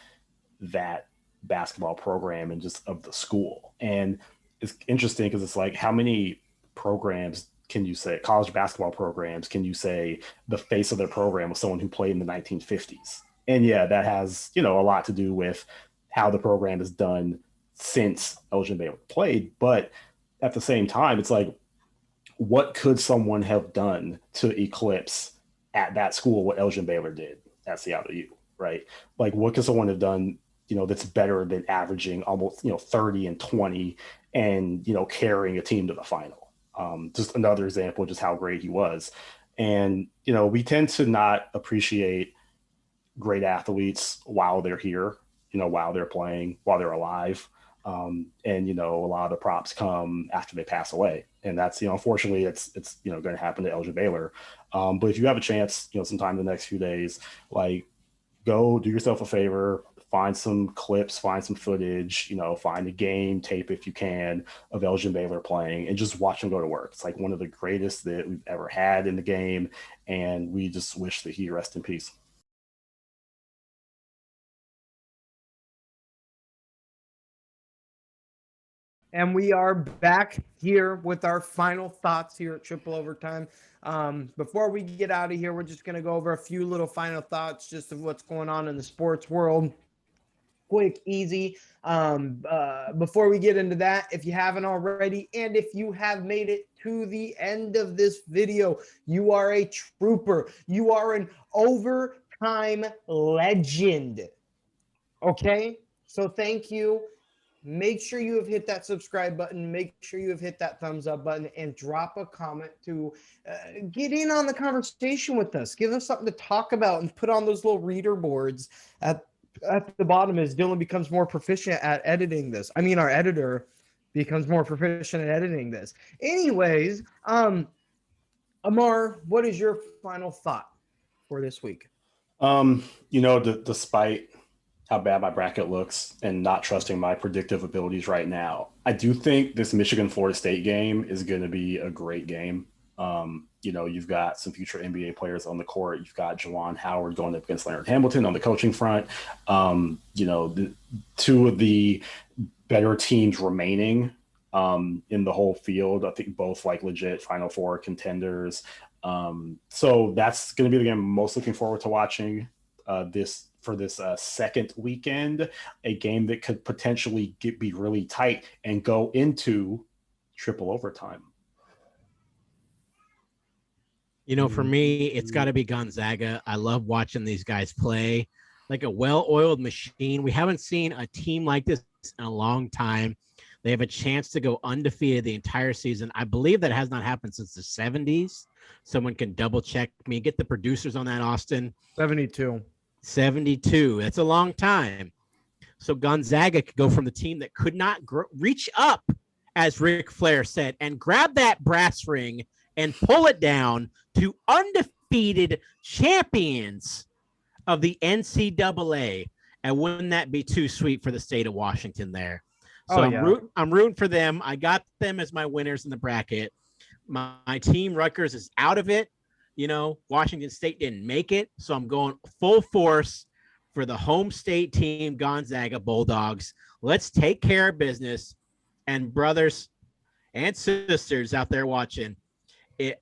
that basketball program and just of the school. And it's interesting because it's like, how many programs can you say, college basketball programs, can you say the face of their program was someone who played in the 1950s? And yeah, that has, you know, a lot to do with how the program has done since Elgin Baylor played. But at the same time, it's like, what could someone have done to eclipse at that school what Elgin Baylor did at Seattle U, right? Like, what could someone have done, you know, that's better than averaging almost, you know, 30 and 20 and, you know, carrying a team to the final? Just another example of just how great he was. And, you know, we tend to not appreciate great athletes while they're here, you know, while they're playing, while they're alive. And, you know, a lot of the props come after they pass away. And that's, you know, unfortunately, it's you know, going to happen to Elgin Baylor. But if you have a chance, you know, sometime in the next few days, like, go do yourself a favor, find some clips, find some footage, you know, find a game tape if you can of Elgin Baylor playing, and just watch him go to work. It's like one of the greatest that we've ever had in the game. And we just wish that he rest in peace. And we are back here with our final thoughts here at Triple Overtime. Before we get out of here, we're just going to go over a few little final thoughts just of what's going on in the sports world. Quick, easy. Before we get into that, if you haven't already, and if you have made it to the end of this video, you are a trooper. You are an overtime legend. Okay? So thank you. Make sure you have hit that subscribe button. Make sure you have hit that thumbs up button and drop a comment to get in on the conversation with us. Give us something to talk about and put on those little reader boards at the bottom as Dillon becomes more proficient at editing this. I mean, our editor becomes more proficient at editing this. Anyways, Amaar, what is your final thought for this week? You know, despite how bad my bracket looks and not trusting my predictive abilities right now, I do think this Michigan-Florida State game is going to be a great game. You know, you've got some future NBA players on the court. You've got Juwan Howard going up against Leonard Hamilton on the coaching front. You know, the two of the better teams remaining in the whole field, I think both like legit Final Four contenders. So that's going to be the game I'm most looking forward to watching this second weekend, a game that could potentially be really tight and go into triple overtime. You know, for me, it's got to be Gonzaga. I love watching these guys play like a well-oiled machine. We haven't seen a team like this in a long time. They have a chance to go undefeated the entire season. I believe that has not happened since the 70s. Someone can double check me. Get the producers on that, Austin. 72. 72. That's a long time. So Gonzaga could go from the team that could not reach up, as Ric Flair said, and grab that brass ring and pull it down to undefeated champions of the NCAA. And wouldn't that be too sweet for the state of Washington there? So I'm rooting for them. I got them as my winners in the bracket. My team, Rutgers, is out of it. You know, Washington State didn't make it. So I'm going full force for the home state team, Gonzaga Bulldogs. Let's take care of business. And brothers and sisters out there watching, if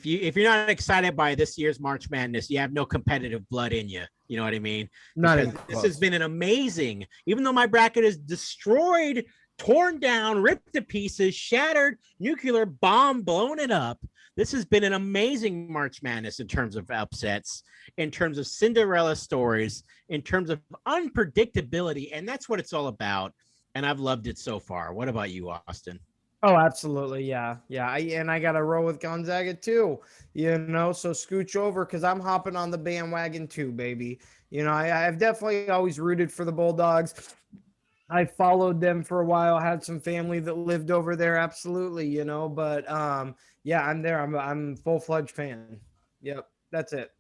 you're not excited by this year's March Madness, you have no competitive blood in you. You know what I mean? Because this has been an amazing, even though my bracket is destroyed, torn down, ripped to pieces, shattered, nuclear bomb, blown it up. This has been an amazing March Madness in terms of upsets, in terms of Cinderella stories, in terms of unpredictability. And that's what it's all about. And I've loved it so far. What about you, Austin? Oh, absolutely. Yeah. I got to roll with Gonzaga too, so scooch over because I'm hopping on the bandwagon too, baby. I've definitely always rooted for the Bulldogs. I followed them for a while, had some family that lived over there. Absolutely. But yeah, I'm there. I'm full-fledged fan. Yep. That's it.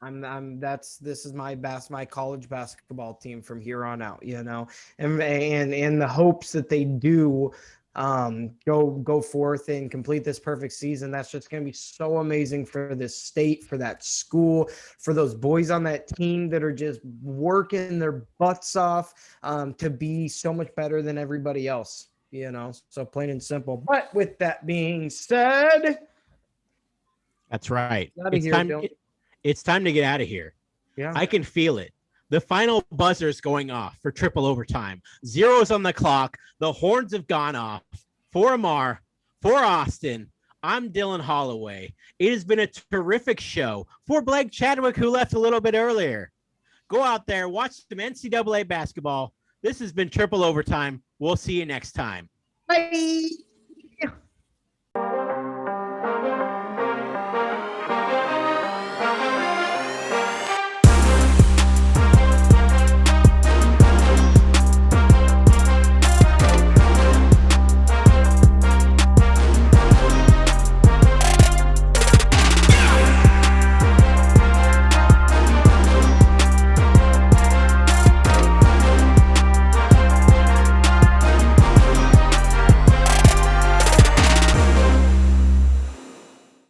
This is my college basketball team from here on out, and the hopes that they do go forth and complete this perfect season. That's just going to be so amazing for this state, for that school, for those boys on that team that are just working their butts off to be so much better than everybody else, so plain and simple. But with that being said, that's right. It's time to get out of here. Yeah, I can feel it. The final buzzer is going off for triple overtime. Zero's on the clock. The horns have gone off. For Amaar, for Austin, I'm Dillon Holloway. It has been a terrific show. For Blake Chadwick, who left a little bit earlier. Go out there, watch some NCAA basketball. This has been Triple Overtime. We'll see you next time. Bye.